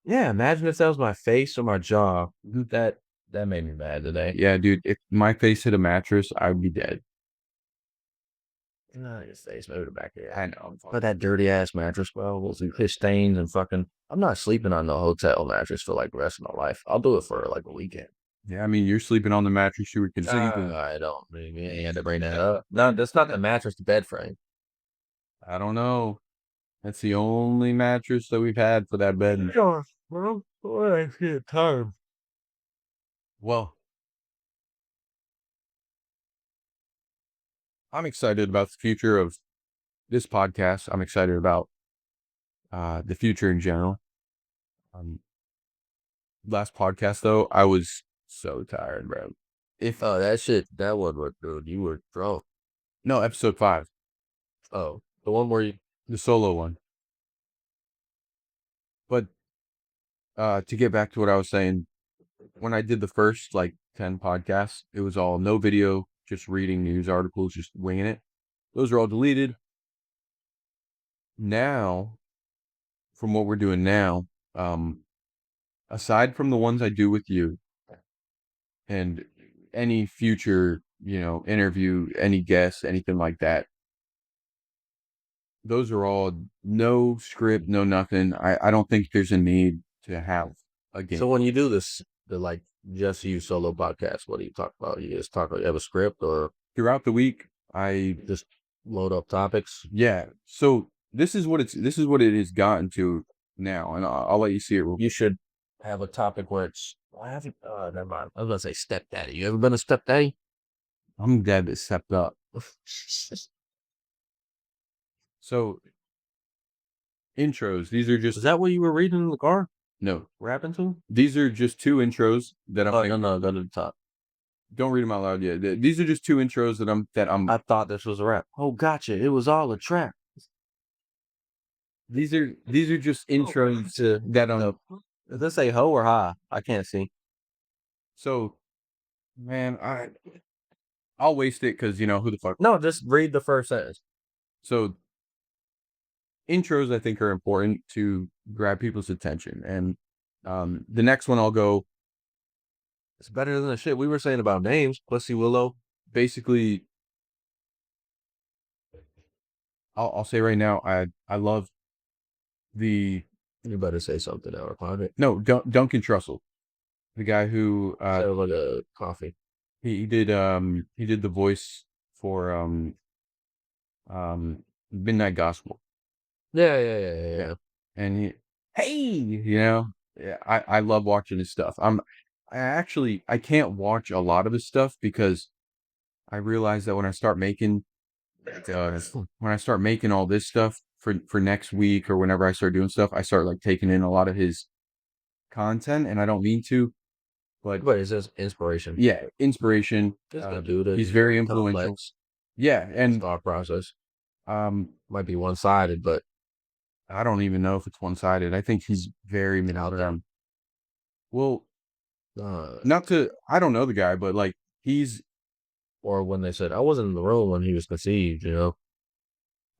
"Yeah, imagine if that was my face or my jaw." That made me mad today. Yeah, dude. If my face hit a mattress, I would be dead. Not his face, maybe the back of your I head. know. But that dirty ass mattress, bro, will his stains and fucking. I'm not sleeping on the hotel mattress for like the rest of my life. I'll do it for like a weekend. Yeah, I mean, you're sleeping on the mattress you were conceiving. I don't. You ain't had to bring that up. No, that's not the mattress. The bed frame. I don't know. That's the only mattress that we've had for that bed. Sure. Well, I get tired. Well, I'm excited about the future of this podcast. I'm excited about the future in general. Last podcast though, I was so tired, bro. If That shit, that one was, dude. You were drunk. no, episode 5, Oh, the one where you. the solo one. But to get back to what I was saying, when I did the first like 10 podcasts, it was all no video, just reading news articles, just winging it. Those are all deleted. Now, from what we're doing now, aside from the ones I do with you and any future, interview, any guests, anything like that, those are all no script, no nothing. I don't think there's a need to have a game. So when you do this, the like just you solo podcast, what do you talk about? You just talk. You have a script or Throughout the week, I just load up topics? yeah. So this is what it has gotten to now, and I'll let you see it. You should have a topic where it's. I haven't. Never mind. I was gonna say stepdaddy. You ever been a stepdaddy? I'm dead that stepped up. So intros. These are just Is that what you were reading in the car? no. Rapping to? These are just 2 intros that I'm. Oh no, go to the top. Don't read them out loud yet. These are just 2 intros that I'm. I thought this was a rap. Oh, gotcha. It was all a trap. These are just intros to that I'm. Does this say ho or ha? I can't see. So, man, I'll waste it because who the fuck. No, just read the first sentence. So, intros I think are important to grab people's attention, and the next one I'll go. It's better than the shit we were saying about names. Pussy Willow. Basically, I'll say right now, I love the You better say something now, Arpad. no Duncan Trussell, the guy who Like a coffee. he did the voice for Midnight Gospel, Yeah. and he yeah, I love watching his stuff. I can't watch a lot of his stuff because I realize that when I start making all this stuff for next week or whenever I start doing stuff, I start like taking in a lot of his content, and I don't mean to, but But it's just inspiration. yeah, inspiration. This good dude. He's very influential. Complex Yeah, and thought process. might Might be one sided, but I don't even know if it's one-sided. I think he's very manipulative. Well, uh, I don't know the guy, but like he's or when they said I wasn't in the room when he was conceived,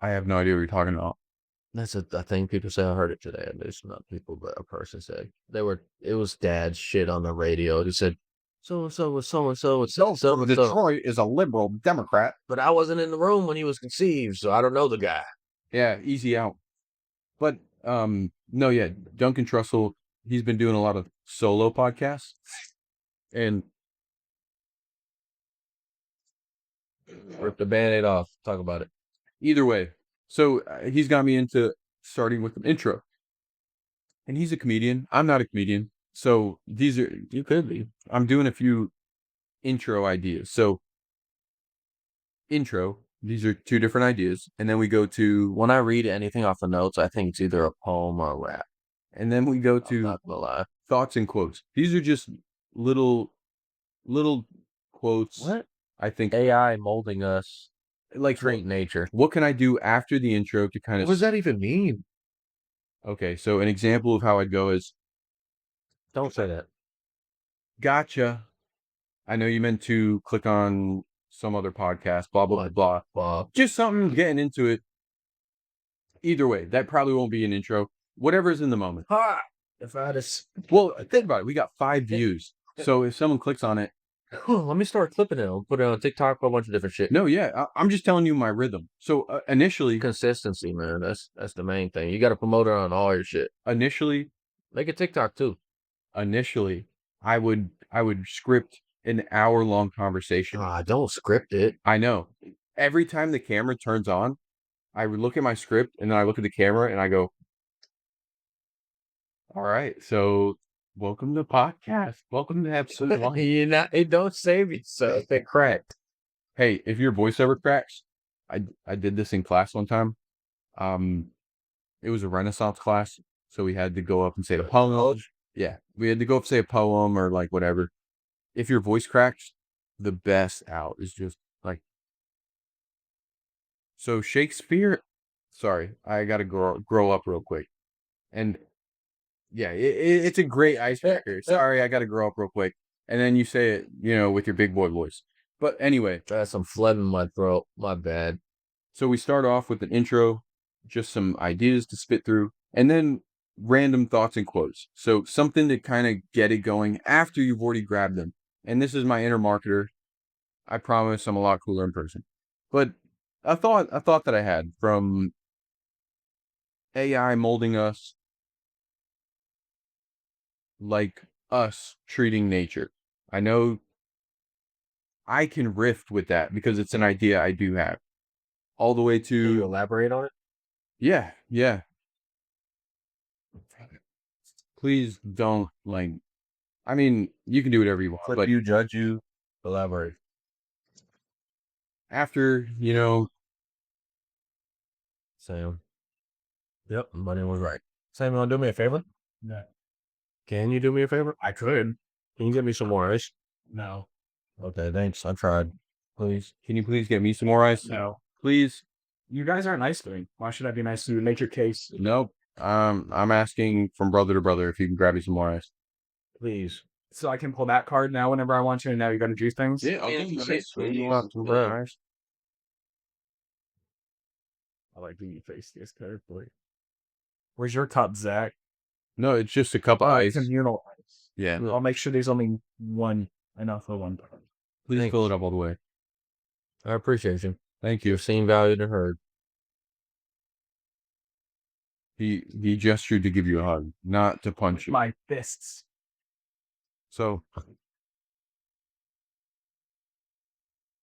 I have no idea what you're talking about. that's a thing people say. I heard it today, and it's not people, but a person said it was dad's shit on the radio. He said so and so was so and so and so and so. Detroit is a liberal Democrat. But I wasn't in the room when he was conceived, so I don't know the guy. Yeah, easy out. But no, yeah, Duncan Trussell, he's been doing a lot of solo podcasts, and Rip the band-aid off. Talk about it. either way, so he's got me into starting with an intro. And he's a comedian. I'm not a comedian, so You could be. I'm doing a few intro ideas. So intro, these are two different ideas, and then we go to When I read anything off the notes, I think it's either a poem or a rap. and then we go I'm to not gonna lie. thoughts and quotes. These are just little quotes. What? I think AI molding us. like Treat nature. what can I do after the intro to kind What of does that even mean? Okay, so an example of how I'd go is Don't say that. gotcha. I know you meant to click on some other podcast, blah blah blah blah. Just something getting into it. Either way, that probably won't be an intro. Whatever's in the moment. Ha! If I just Well, think about it. We got 5 views. So if someone clicks on it, let me start clipping it. I'll put it on TikTok, a bunch of different shit. no, yeah, I'm just telling you my rhythm. So initially, Consistency, man. That's the main thing. You got to promote it on all your shit. Make a TikTok too. initially, I would script an hour-long conversation. Don't script it. I know. Every time the camera turns on, I would look at my script and then I look at the camera and I go, all right, so welcome to podcast. Welcome to episode 1. It don't save yourself. It cracked. Hey, if your voice ever cracks, I did this in class one time. It was a Renaissance class, so we had to go up and say a poem. Yeah, we had to go up and say a poem or like whatever. If your voice cracks, the best out is just like. So Shakespeare, sorry, I gotta grow up real quick, and yeah, it's a great icebreaker. Sorry, I gotta grow up real quick, and then you say it, with your big boy voice. But anyway, I had some phlegm in my throat. My bad. so we start off with an intro, just some ideas to spit through, and then random thoughts and quotes. So something to kind of get it going after you've already grabbed them. And this is my inner marketer. I promise I'm a lot cooler in person. But a thought that I had from AI molding us like us treating nature. I know I can riff with that because it's an idea I do have. All the way Can you to elaborate on it? yeah. Please don't I mean, you can do whatever you want, but you judge you. Elaborate. after, Sam. Yep, my name was right. Sam, you want to do me a favor? No. Can you do me a favor? I could. Can you get me some more ice? No. Okay, thanks. I tried. Please. can you please get me some more ice? No. Please. You guys aren't nice to me. Why should I be nice to you? Make your case. Nope. I'm asking from brother to brother if you can grab me some more ice. Please. So I can pull that card now whenever I want to, and now you got to do things? I'll give you ice. You want some brown ice? I like the face this carefully. Where's your cup, Zach? No, it's just a cup of ice. Communal ice. Yeah. I'll make sure there's only one enough for one. Please Thanks. fill it up all the way. I appreciate you. Thank you. You've seen, valued, and heard. He gestured to give you a hug, not to punch you. My fists. So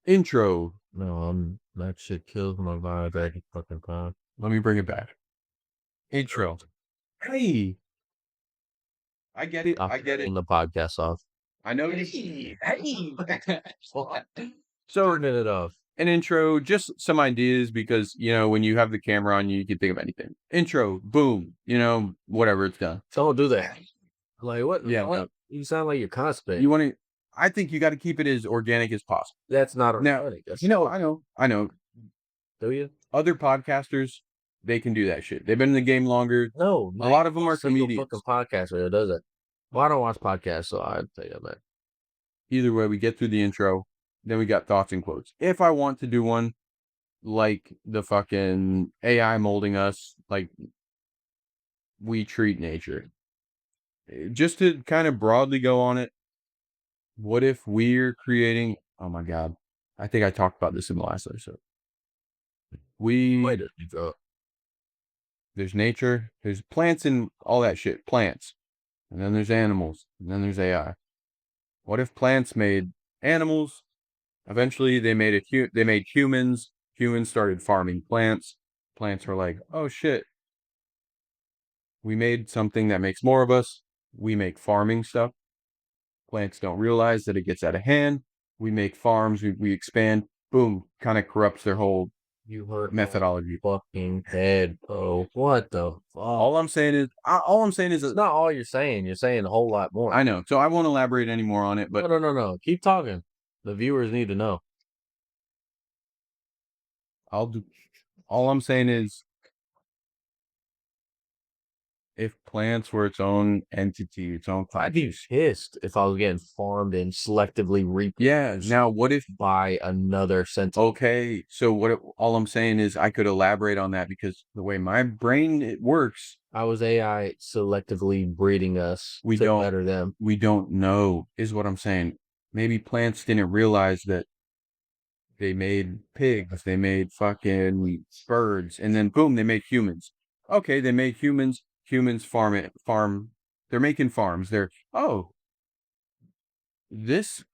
intro. No, that shit kills my vibe every fucking time. Let me bring it back. Intro. Hey. I get it. I'm turning the podcast off. I know. Hey. So Turning it off. an intro, just some ideas because when you have the camera on you, you can think of anything. Intro, boom, whatever, it's done. Don't do that. Like what? Yeah, What? no. You sound like you're constipated. You want to? I think you got to keep it as organic as possible. That's not Now, organic. That's I know. Do you? Other podcasters, they can do that shit. They've been in the game longer. No. A lot of them are comedians. Fucking podcaster that does it. Well, I don't watch podcasts, so I'd say that, man. Either way, we get through the intro, then we got thoughts and quotes. If I want to do one like the fucking AI molding us, like we treat nature, just to kind of broadly go on it, what if we're creating? Oh my God, I think I talked about this in the last episode. Wait a minute. There's nature, there's plants and all that shit, plants, and then there's animals, and then there's AI. What if plants made animals? Eventually, they made they made humans. Humans started farming plants. Plants were like, oh shit, we made something that makes more of us. We make farming stuff. Plants don't realize that it gets out of hand. We make farms. We expand. Boom, kind of corrupts their whole You hurt methodology. my fucking head. Oh, what the fuck? All I'm saying is, It's not all you're saying. You're saying a whole lot more. I know. So I won't elaborate any more on it. But No. Keep talking. The viewers need to know. I'll do. All I'm saying is, if plants were its own entity, its own I'd be conscious. pissed if I was getting farmed and selectively reproduced. Yeah. Now, what if? By another sentence? Okay. So all I'm saying is, I could elaborate on that because the way my brain it works, I was AI selectively breeding us We to don't- better them. we don't know. Is what I'm saying. Maybe plants didn't realize that they made pigs, they made fucking birds, and then boom, they made humans. Okay, they made humans. Humans farm. They're making farms. This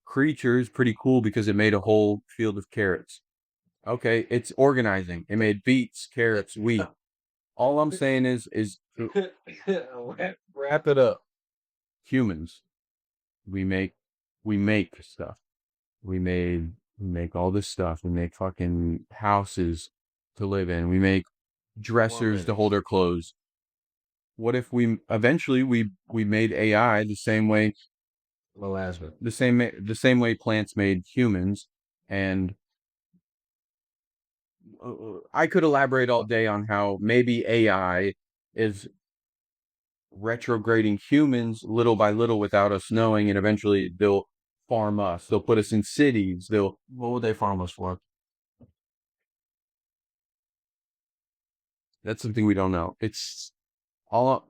creature is pretty cool because it made a whole field of carrots. Okay, it's organizing. It made beets, carrots, wheat. All I'm saying is Wrap it up. humans. We make stuff. We make all this stuff. We make fucking houses to live in. We make dressers to hold our clothes. What if we eventually we made AI the same way Melasma. the same way plants made humans, and I could elaborate all day on how maybe AI is retrograding humans little by little without us knowing, and eventually they'll farm us. They'll put us in cities. What would they farm us for? That's something we don't know. It's all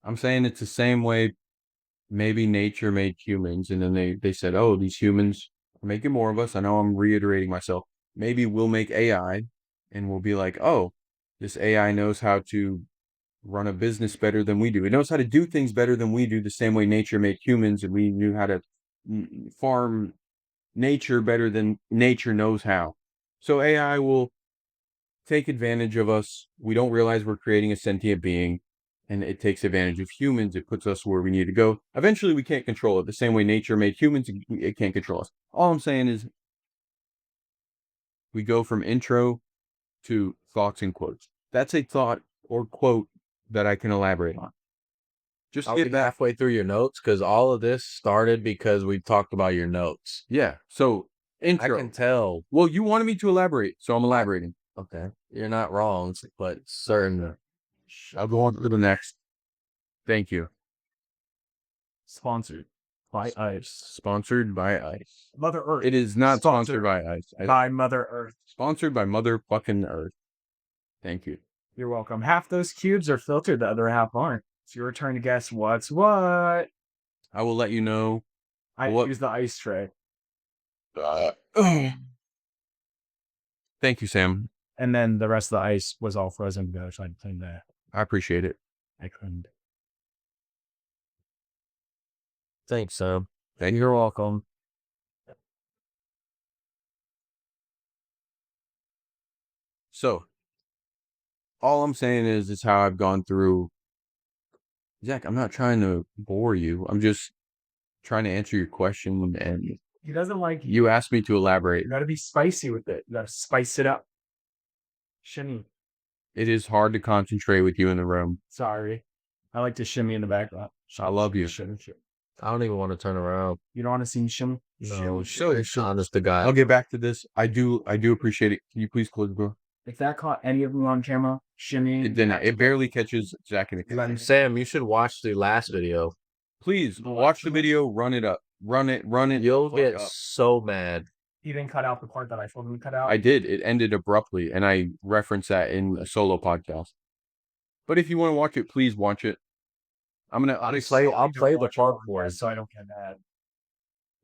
I'm saying. It's the same way maybe nature made humans, and then they said, oh, these humans are making more of us. I know I'm reiterating myself. Maybe we'll make AI and we'll be like, oh, this AI knows how to run a business better than we do. It knows how to do things better than we do, the same way nature made humans, and we knew how to farm nature better than nature knows how. So AI will take advantage of us. We don't realize we're creating a sentient being, and it takes advantage of humans. It puts us where we need to go. Eventually, we can't control it. The same way nature made humans, it can't control us. All I'm saying is we go from intro to thoughts and quotes. That's a thought or quote that I can elaborate on. Just I'll get get that. halfway through your notes because all of this started because we talked about your notes. Yeah. So intro. I can tell. Well, you wanted me to elaborate, so I'm elaborating. Okay, you're not wrong, but certain. I'll go on to the next. Thank you. Sponsored by Ice. Sponsored by Ice. Mother Earth. It is not sponsored by Ice. By Mother Earth. Sponsored by motherfucking Earth. Thank you. You're welcome. Half those cubes are filtered, the other half aren't. It's your turn to guess what's what. I will let you know. I What- use the ice tray. Thank you, Sam. And then the rest of the ice was all frozen together, so I cleaned that. I appreciate it. I cleaned. Thanks, Sam. You're welcome. So, all I'm saying is how I've gone through. Zach, I'm not trying to bore you. I'm just trying to answer your question, and He doesn't like you. you asked me to elaborate. You gotta be spicy with it. You gotta spice it up. Shimmy. It is hard to concentrate with you in the room. Sorry. I like to shimmy in the background. I love you. Shimmy. I don't even want to turn around. You don't want to see me shimmy? No, Sure. honest to God. I'll get back to this. I do appreciate it. Can you please close the door? If that caught any of you on camera, shimmy. It barely catches Zach in the camera. Sam, you should watch the last video. Please watch the video. Run it up. Run it. You'll fuck get up. so mad. He didn't cut out the part that I told him to cut out. I did. It ended abruptly, and I referenced that in a solo podcast. But if you want to watch it, please watch it. I'll play the part for it. so I don't get mad.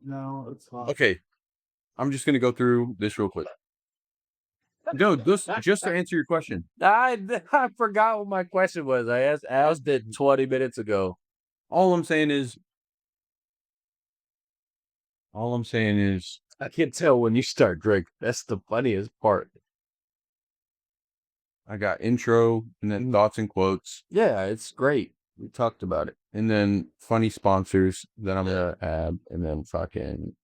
No, it's fine. Okay. I'm just gonna go through this real quick. No, just to answer your question. I forgot what my question was. I asked it 20 minutes ago. All I'm saying is I can tell when you start drinking. That's the funniest part. I got intro and then thoughts and quotes. Yeah, it's great. We talked about it. And then funny sponsors that I'm gonna add, and then fucking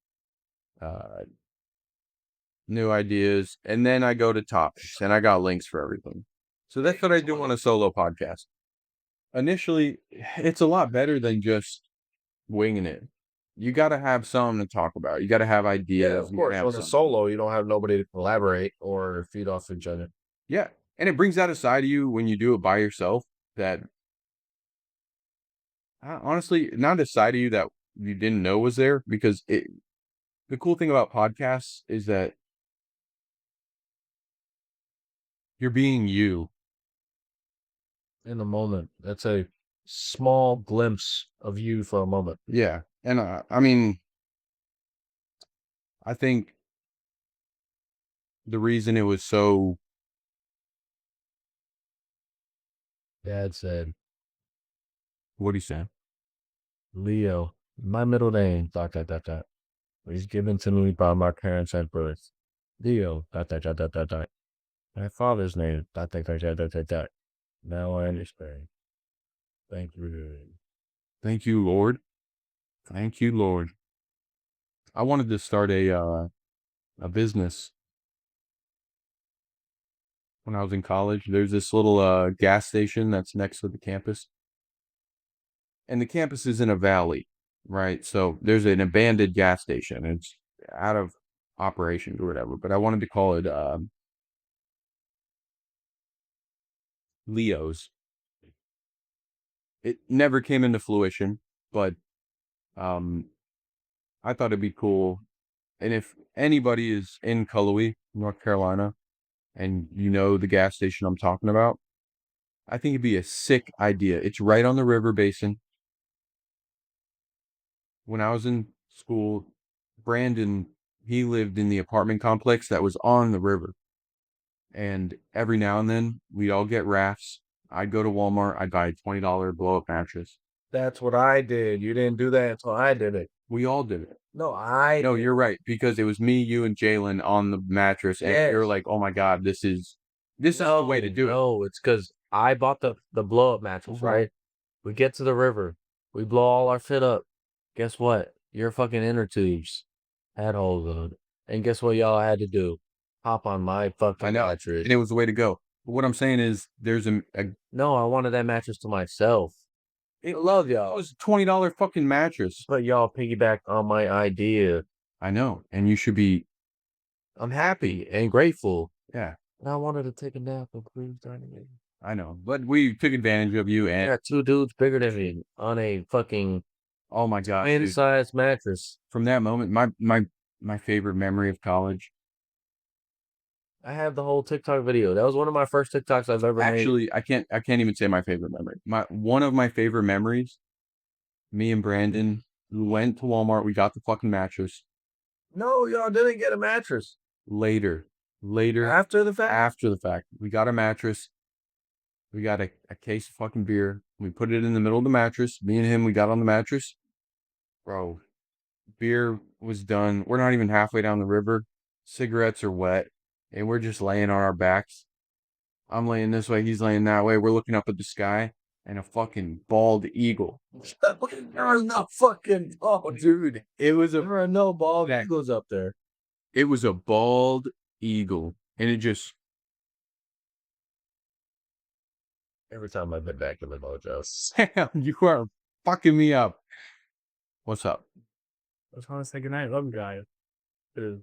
new ideas. And then I go to topics, and I got links for everything. So that's what I do on a solo podcast. Initially, it's a lot better than just winging it. You got to have something to talk about. You got to have ideas. Yeah, of course. When it's solo, you don't have nobody to collaborate or feed off each other. Yeah. And it brings out a side of you when you do it by yourself that honestly, not a side of you that you didn't know was there, because the cool thing about podcasts is that you're being you. In the moment. That's a small glimpse of you for a moment. Yeah. And I mean, I think the reason it was so... Dad said, What'd he say? Leo, my middle name, ... was given to me by my parents at birth. Leo, ... My father's name, ... Now I understand. Thank you. Thank you, Lord. Thank you, Lord. I wanted to start a business when I was in college. There's this little gas station that's next to the campus. And the campus is in a valley, right? So there's an abandoned gas station. It's out of operations or whatever. But I wanted to call it Leo's. It never came into fruition, but I thought it'd be cool. And if anybody is in Cullowhee, North Carolina, and you know the gas station I'm talking about, I think it'd be a sick idea. It's right on the river basin. When I was in school, Brandon, he lived in the apartment complex that was on the river. And every now and then, we'd all get rafts. I'd go to Walmart. I'd buy a $20 blow-up mattress. That's what I did. You didn't do that until I did it. We all did it. No, you're right, because it was me, you, and Jalen on the mattress, and Yes. you're like, "Oh my God, this is the way to do it." No, it's because I bought the blow-up mattress, right? We get to the river. We blow all our shit up. Guess what? Your fucking inner tubes had holes in it. And guess what y'all had to do? Hop on my fucking mattress. And it was the way to go. But what I'm saying is, there's No, I wanted that mattress to myself. I love y'all. It was a $20 fucking mattress. But y'all piggybacked on my idea. I know, and you should be. I'm happy and grateful. Yeah. And I wanted to take a nap and cruise during the day. I know, but we took advantage of you, and I got two dudes bigger than me on a fucking oh my God, twin-size mattress. From that moment, my favorite memory of college. I have the whole TikTok video. That was one of my first TikToks I've ever made. Actually, I can't even say my favorite memory. One of my favorite memories, me and Brandon, we went to Walmart, we got the fucking mattress. No, y'all didn't get a mattress. Later. After the fact? We got a mattress. We got a case of fucking beer. We put it in the middle of the mattress. Me and him, we got on the mattress. Bro, beer was done. We're not even halfway down the river. Cigarettes are wet. And we're just laying on our backs. I'm laying this way. He's laying that way. We're looking up at the sky. and a fucking bald eagle. There are no fucking Dude, it was a there are no bald eagles up there. it was a bald eagle, and it just Every time I've been back to the mojo. Sam, you are fucking me up. What's up? I just want to say goodnight. Love you guys. You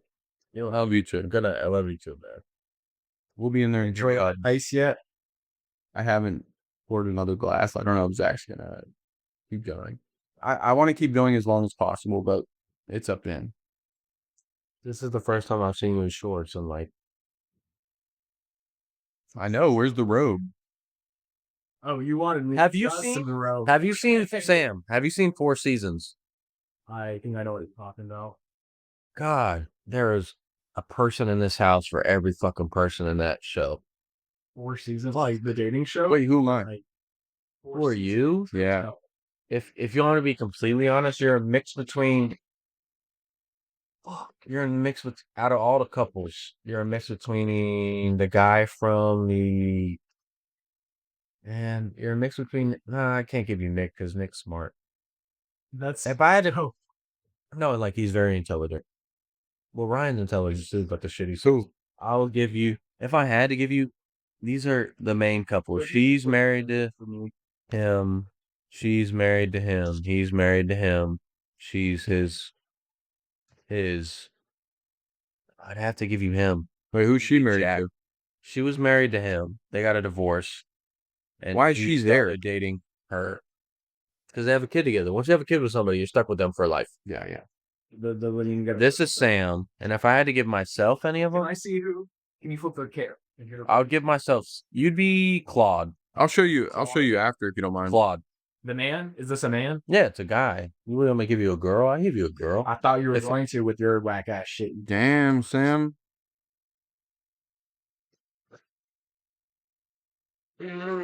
I know, love you too. good night. I love you too, man. We'll be in there. Enjoy ice yet? I haven't poured another glass. I don't know if Zach's gonna keep going. I want to keep going as long as possible, but it's up to him. This is the first time I've seen you in shorts and like I know. Where's the robe? Oh, you wanted me. Have you just seen- in a row. Have you seen Sam? Have you seen 4 Seasons? I think I know what you're talking about. God, there is a person in this house for every fucking person in that show. 4 seasons, like the dating show. Wait, who am I? Like, Who are you? Yeah. No. If you want to be completely honest, you're a mix between. You're a mix with out of all the couples, you're a mix between the guy from the and you're a mix between. Nah, I can't give you Nick because Nick's smart. That's If I had to, no, like he's very intelligent. Well, Ryan's intelligent too, but the shitty. So I'll give you. If I had to give you, these are the main couples. She's married to him. She's married to him. He's married to him. She's his. I'd have to give you him. Wait, who's she married Jack. to? She was married to him. They got a divorce. And Why is he she there? started dating her because they have a kid together. Once you have a kid with somebody, you're stuck with them for life. Yeah, yeah. the when you get. This is Sam, and if I had to give myself any of Can them, I see who? Can you flip the care? I would give myself. You'd be Claude. I'll show you. I'll show you after if you don't mind. Claude. The man? Is this a man? Yeah, it's a guy. You want me to give you a girl? I give you a girl. I thought you were If- going to with your whack ass shit. Damn, Sam.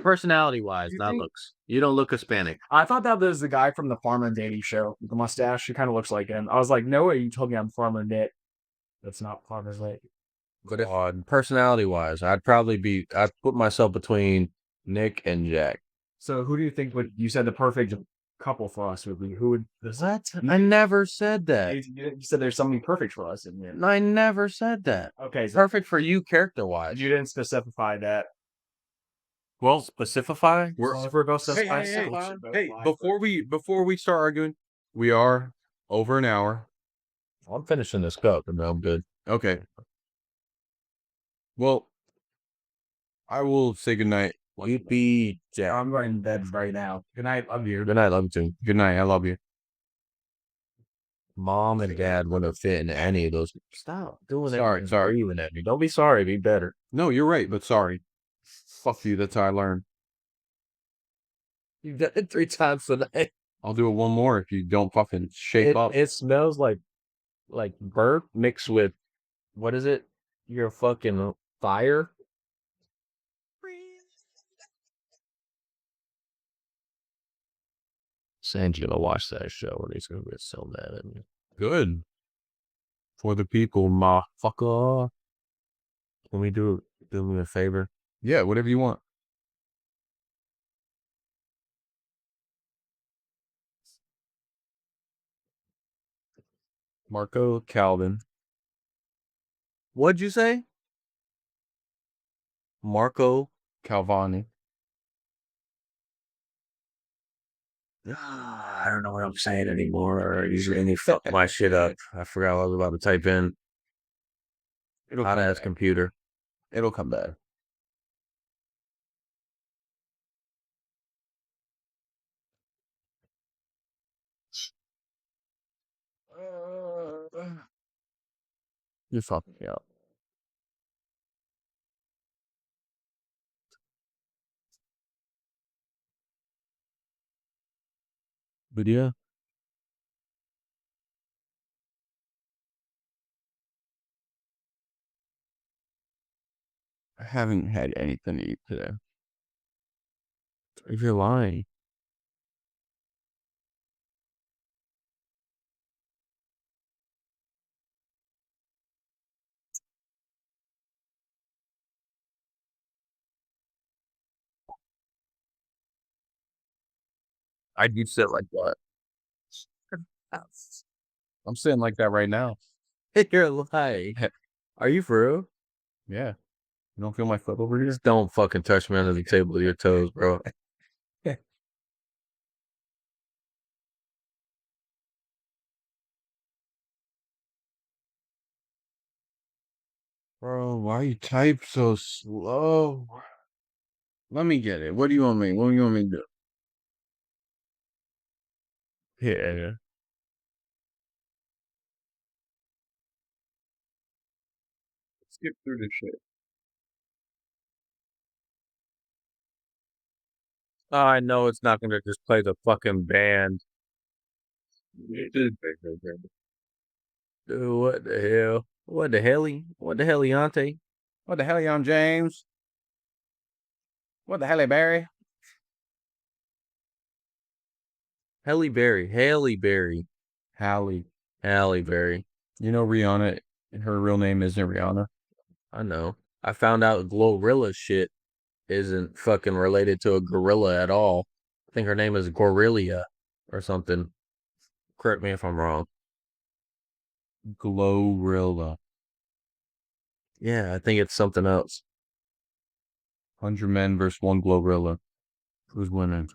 Personality wise, You not think- looks. You don't look Hispanic. I thought that was the guy from the Farmer Dating show with the mustache. He kind of looks like him. I was like, no way, you told me I'm Farmer Nick. That's not Farmer's Nick. But personality wise, I'd put myself between Nick and Jack. So who do you think would? You said the perfect couple for us would be. Who would? I never said that. You said there's somebody perfect for us in here. I never said that. Okay, so Perfect for you character wise. you didn't specify that. Well, specify. So if we're going to Hey, specify, hey, so hey, we should both hey! lie. Before we start arguing, we are over an hour. I'm finishing this cup and I'm good. Okay. Well, I will say goodnight. You'd be Jack. I'm going to bed right now. Good night. Love you. Good night, love you too. Good night. I love you. Mom and dad wouldn't fit in any of those. Stop doing that. Sorry. Breathing at me. Don't be sorry. Be better. No, you're right, but sorry. Fuck you. That's how I learned. You've done it 3 times tonight. I'll do it one more if you don't fucking shape up. It smells like burp mixed with what is it? Your fucking fire. Sandy's gonna watch that show and he's gonna get so mad at me. Good. For the people, motherfucker. Can we do me a favor? Yeah, whatever you want. Marco Calvin. What'd you say? Marco. Calvani. I don't know what I'm saying anymore. And he fucked my shit up. I forgot what I was about to type in. It'll Hot come ass back. computer. It'll come back. You're fucking me up. But yeah. I haven't had anything to eat today. If you're lying. I do sit like that. I'm sitting like that right now. You're lying. Are you for real? Yeah. You don't feel my foot over here? Just don't fucking touch me under the table with your toes, bro. Bro, why you type so slow? Let me get it. What do you want me? What do you want me to do? Yeah. Skip through this shit. I know it's not gonna just play the fucking band. Dude, what the hell? What the helly? What the helliante? What the hell, young James? What the hell, Barry? Halle Berry. Halle Berry. Hallie. Halle Berry. You know Rihanna, her real name isn't Rihanna. I know. I found out Glorilla shit isn't fucking related to a gorilla at all. I think her name is Gorillia or something. Correct me if I'm wrong. Glorilla. Yeah, I think it's something else. 100 men versus one Glorilla. Who's winning?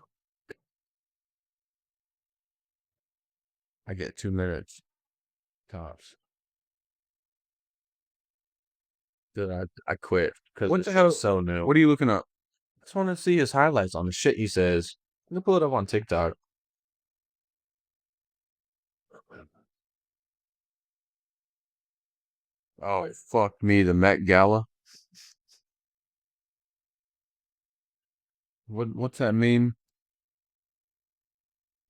I get 2 minutes. Tops. Dude, I quit because What it's the hell? so new. What are you looking up? I just want to see his highlights on the shit he says. I'm gonna pull it up on TikTok. Oh, fuck me. The Met Gala. What's that meme?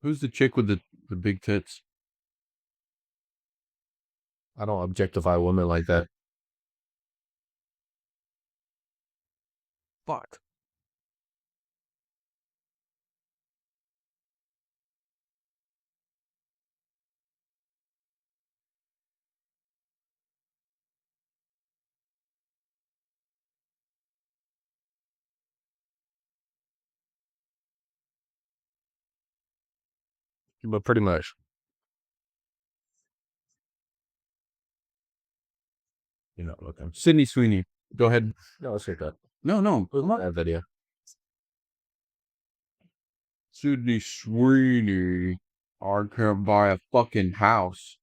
Who's the chick with the big tits? I don't objectify women like that. Fuck. But pretty much. You're not looking. Sydney Sweeney. Go ahead. No, let's take that. No. Come on. That video. Sydney Sweeney. I can't buy a fucking house.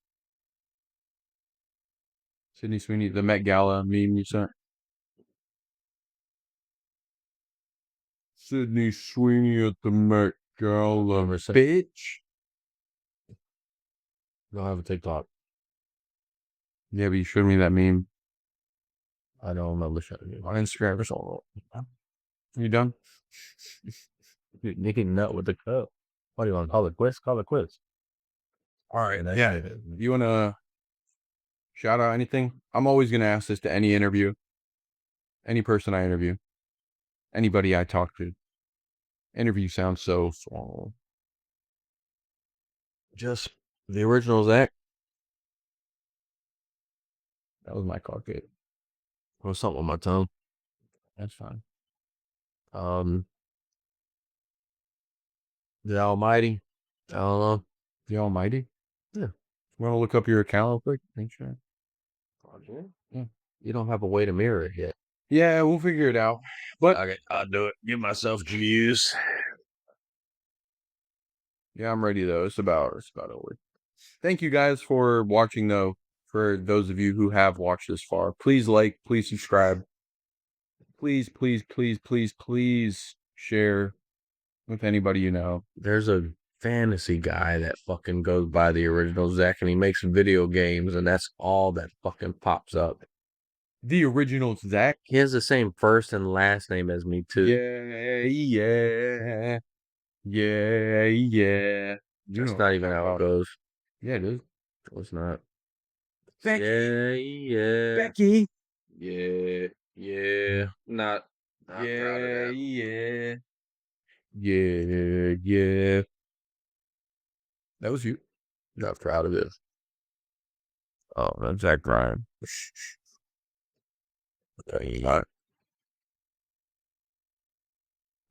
Sydney Sweeney, the Met Gala meme you sent. Sydney Sweeney at the Met Gala, bitch. Don't have a TikTok. Yeah, but you showed me that meme I don't remember showing you. on Instagram or something. You done? Nicky nut with the cup. What do you want to call it? Quiz? Call it quiz. All right. Yeah. You want to shout out anything? I'm always going to ask this to any interview, any person I interview, anybody I talk to. Interview sounds so formal. Just the original Zach. That was my cockpit. Or something on my tongue. That's fine. The Almighty. I don't know. The Almighty? Yeah. Want to look up your account real quick? Make sure. Yeah. You don't have a way to mirror it yet. Yeah, we'll figure it out. But Okay, I'll do it. Give myself views. yeah, I'm ready though. It's about over. Thank you guys for watching though. For those of you who have watched this far, please like, please subscribe. Please share with anybody you know. There's a fantasy guy that fucking goes by the original Zach and he makes video games and that's all that fucking pops up. The original Zach. He has the same first and last name as me too. Yeah. That's not even how it goes. Yeah, it is. No, it's not. Becky. Yeah. Becky. Yeah. Not proud of that. Yeah. That was you. Not proud of it. Oh, that's Zach Ryan. No, you're not.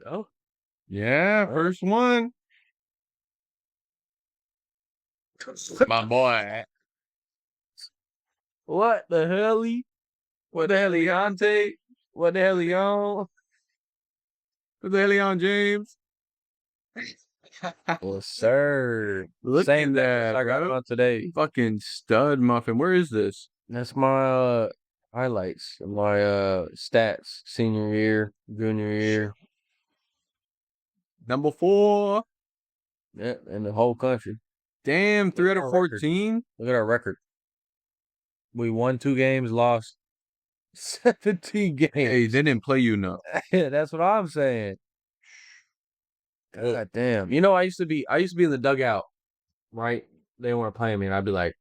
Oh? Yeah, first one. My boy. What the hell? What the hell, Leonte? What the hell, Leon? What the hell, Leon James? Well, sir. Look Same at that, I got bro. on today. Fucking stud muffin. Where is this? That's my highlights, my stats, senior year, junior year, Number 4. yeah, in the whole country. Damn, 3 out of our record. 14. Look at our record. We won 2 games, lost 17 games. Hey, they didn't play you enough. Yeah, that's what I'm saying. God damn. You know, I used to be in the dugout, right? They weren't playing me, and I'd be like,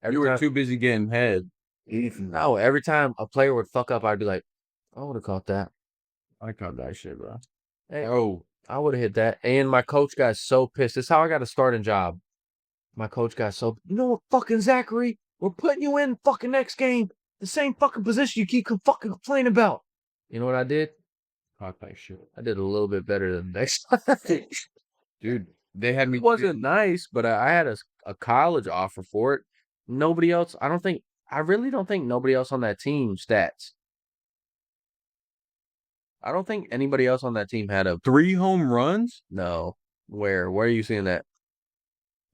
You were too busy getting head. no, every time a player would fuck up, I'd be like, I would have caught that. I caught that shit, bro. Hey, Oh, I would have hit that. And my coach got so pissed. This is how I got a starting job. My coach got so, you know what, fucking Zachary, we're putting you in fucking next game. The same fucking position you keep fucking complaining about. You know what I did? caught that shit. I did a little bit better than the next time. Dude, they had me. It wasn't nice, but I had a college offer for it. Nobody else, I really don't think nobody else on that team stats. I don't think anybody else on that team had a 3 home runs? no. Where are you seeing that?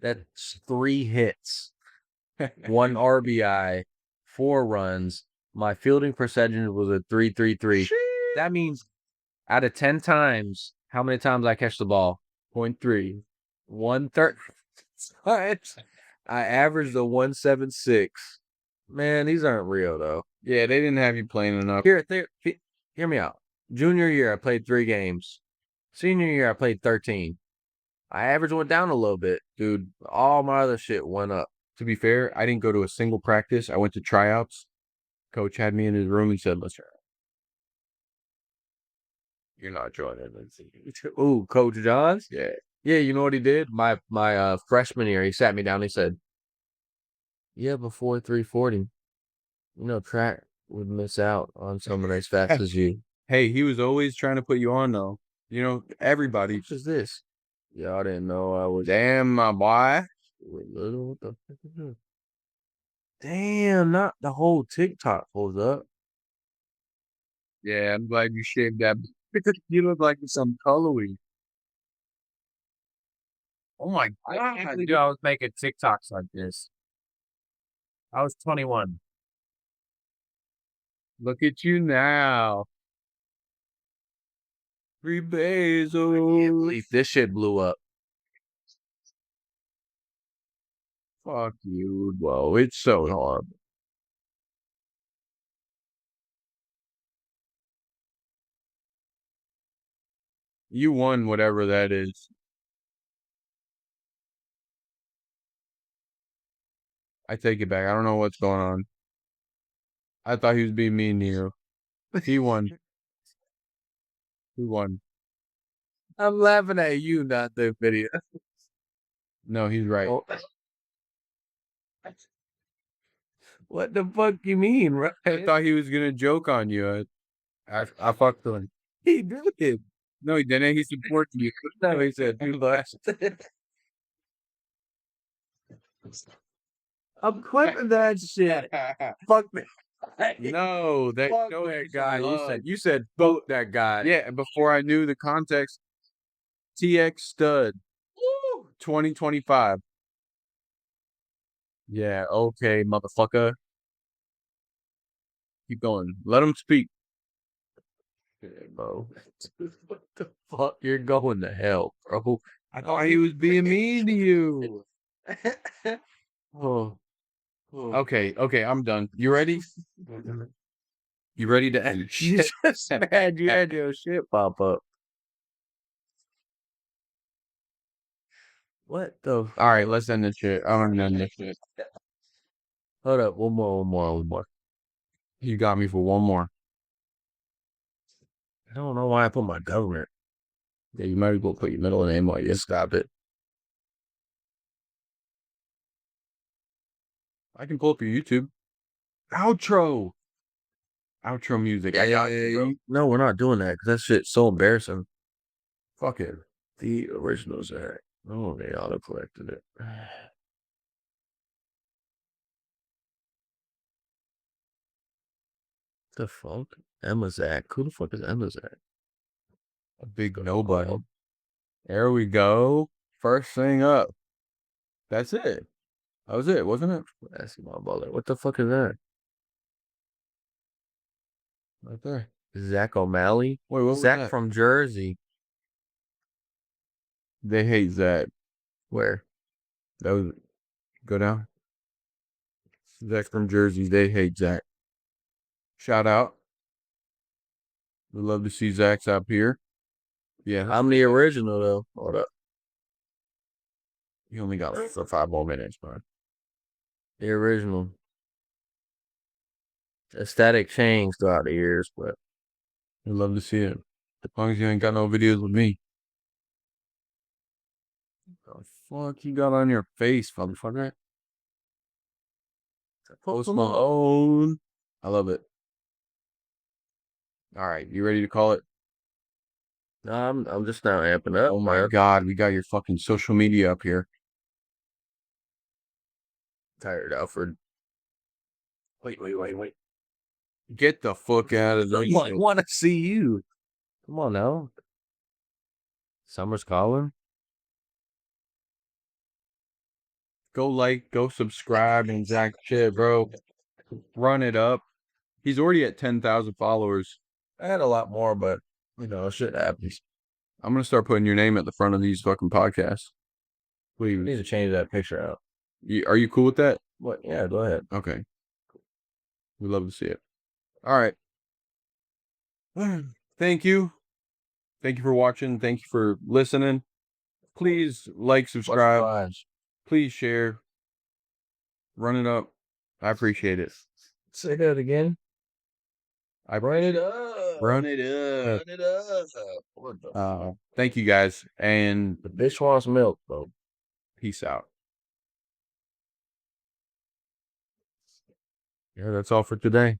That's 3 hits, 1 RBI, 4 runs. My fielding percentage was a 3.33. That means out of 10 times, how many times I catch the ball? 0.3. 1/3 times. I averaged a 176. Man, these aren't real though. Yeah, they didn't have you playing enough. Hear me out. Junior year, I played 3 games. Senior year, I played 13. I average went down a little bit, dude. All my other shit went up. To be fair, I didn't go to a single practice. I went to tryouts. Coach had me in his room and said, "Let's try." You're not joining. Ooh, Coach Johns? Yeah. Yeah, you know what he did? My freshman year, he sat me down. He said, "Yeah, before 340, you know, track would miss out on someone as fast as you." Hey, he was always trying to put you on, though. You know, everybody. What is this? Y'all didn't know I was Damn, my boy. little. What the fuck is this? Damn, not the whole TikTok pulls up. Yeah, I'm glad you shaved that. You look like some coloring. Oh my God. Dude, I was making TikToks like this. I was 21. Look at you now. Free Can't Bezos. believe this shit blew up. Fuck you. Whoa, it's so horrible. You won whatever that is. I take it back. I don't know what's going on. I thought he was being mean to you. He won. He won. I'm laughing at you, not the video. No, he's right. Oh. What the fuck you mean, right? I thought he was gonna joke on you. I fucked with him. He did. No, he didn't. He supported you. No, he said, "You lost." I'm clipping that shit. Fuck me. No, that Fuck no that guy. love. You said vote that guy. Yeah, and before I knew the context, TX stud. 2025. Yeah, okay, motherfucker. Keep going. Let him speak. Yeah, bro. What the fuck? You're going to hell, bro. I thought he was being mean to you. Oh. Okay, I'm done. You ready? You ready to end You shit? just mad you had your shit pop up. What the? All right, let's end this shit. I'm gonna end this shit. Hold up, one more. You got me for one more. I don't know why I put my government. Yeah, you might as well put your middle name while you stop it. I can pull up your YouTube. Outro. Outro music. I got you, bro. No, we're not doing that because that shit's so embarrassing. Fuck it. The originals are. Oh, they auto collected it. the fuck? Emma Zach. Who the fuck is Emma Zach? A big nobody. There we go. First thing up. That's it. That was it, wasn't it? Basketball baller. What the fuck is that? Right there. Zach O'Malley? Wait, what was Zach that? from Jersey. They hate Zach. Where? That was go down. Zach from Jersey. They hate Zach. Shout out. We'd love to see Zach's up here. Yeah. I'm the original though. Hold up. You only got for 5 more minutes, bro. The original. Aesthetic changed throughout the years, but We'd love to see it. As long as you ain't got no videos with me. What the fuck you got on your face, motherfucker? Post Malone. I love it. All right, you ready to call it? no, I'm just now amping up. Oh my man. God, we got your fucking social media up here. Tired, Alfred. Wait. Get the fuck out of there. I want to see you. Come on now. Summer's calling. Go subscribe and Zach shit, bro. Run it up. He's already at 10,000 followers. I had a lot more, but shit happens. I'm gonna start putting your name at the front of these fucking podcasts. I need Please. to change that picture out. Are you cool with that? What? Yeah, go ahead. Okay. We'd love to see it. All right. Thank you. Thank you for watching. Thank you for listening. Please like, subscribe. Please share. Run it up. I appreciate it. Say that again. Run it up. Run it up. Run it up. Thank you guys, and The bitch wants milk, bro. peace out. Yeah, that's all for today.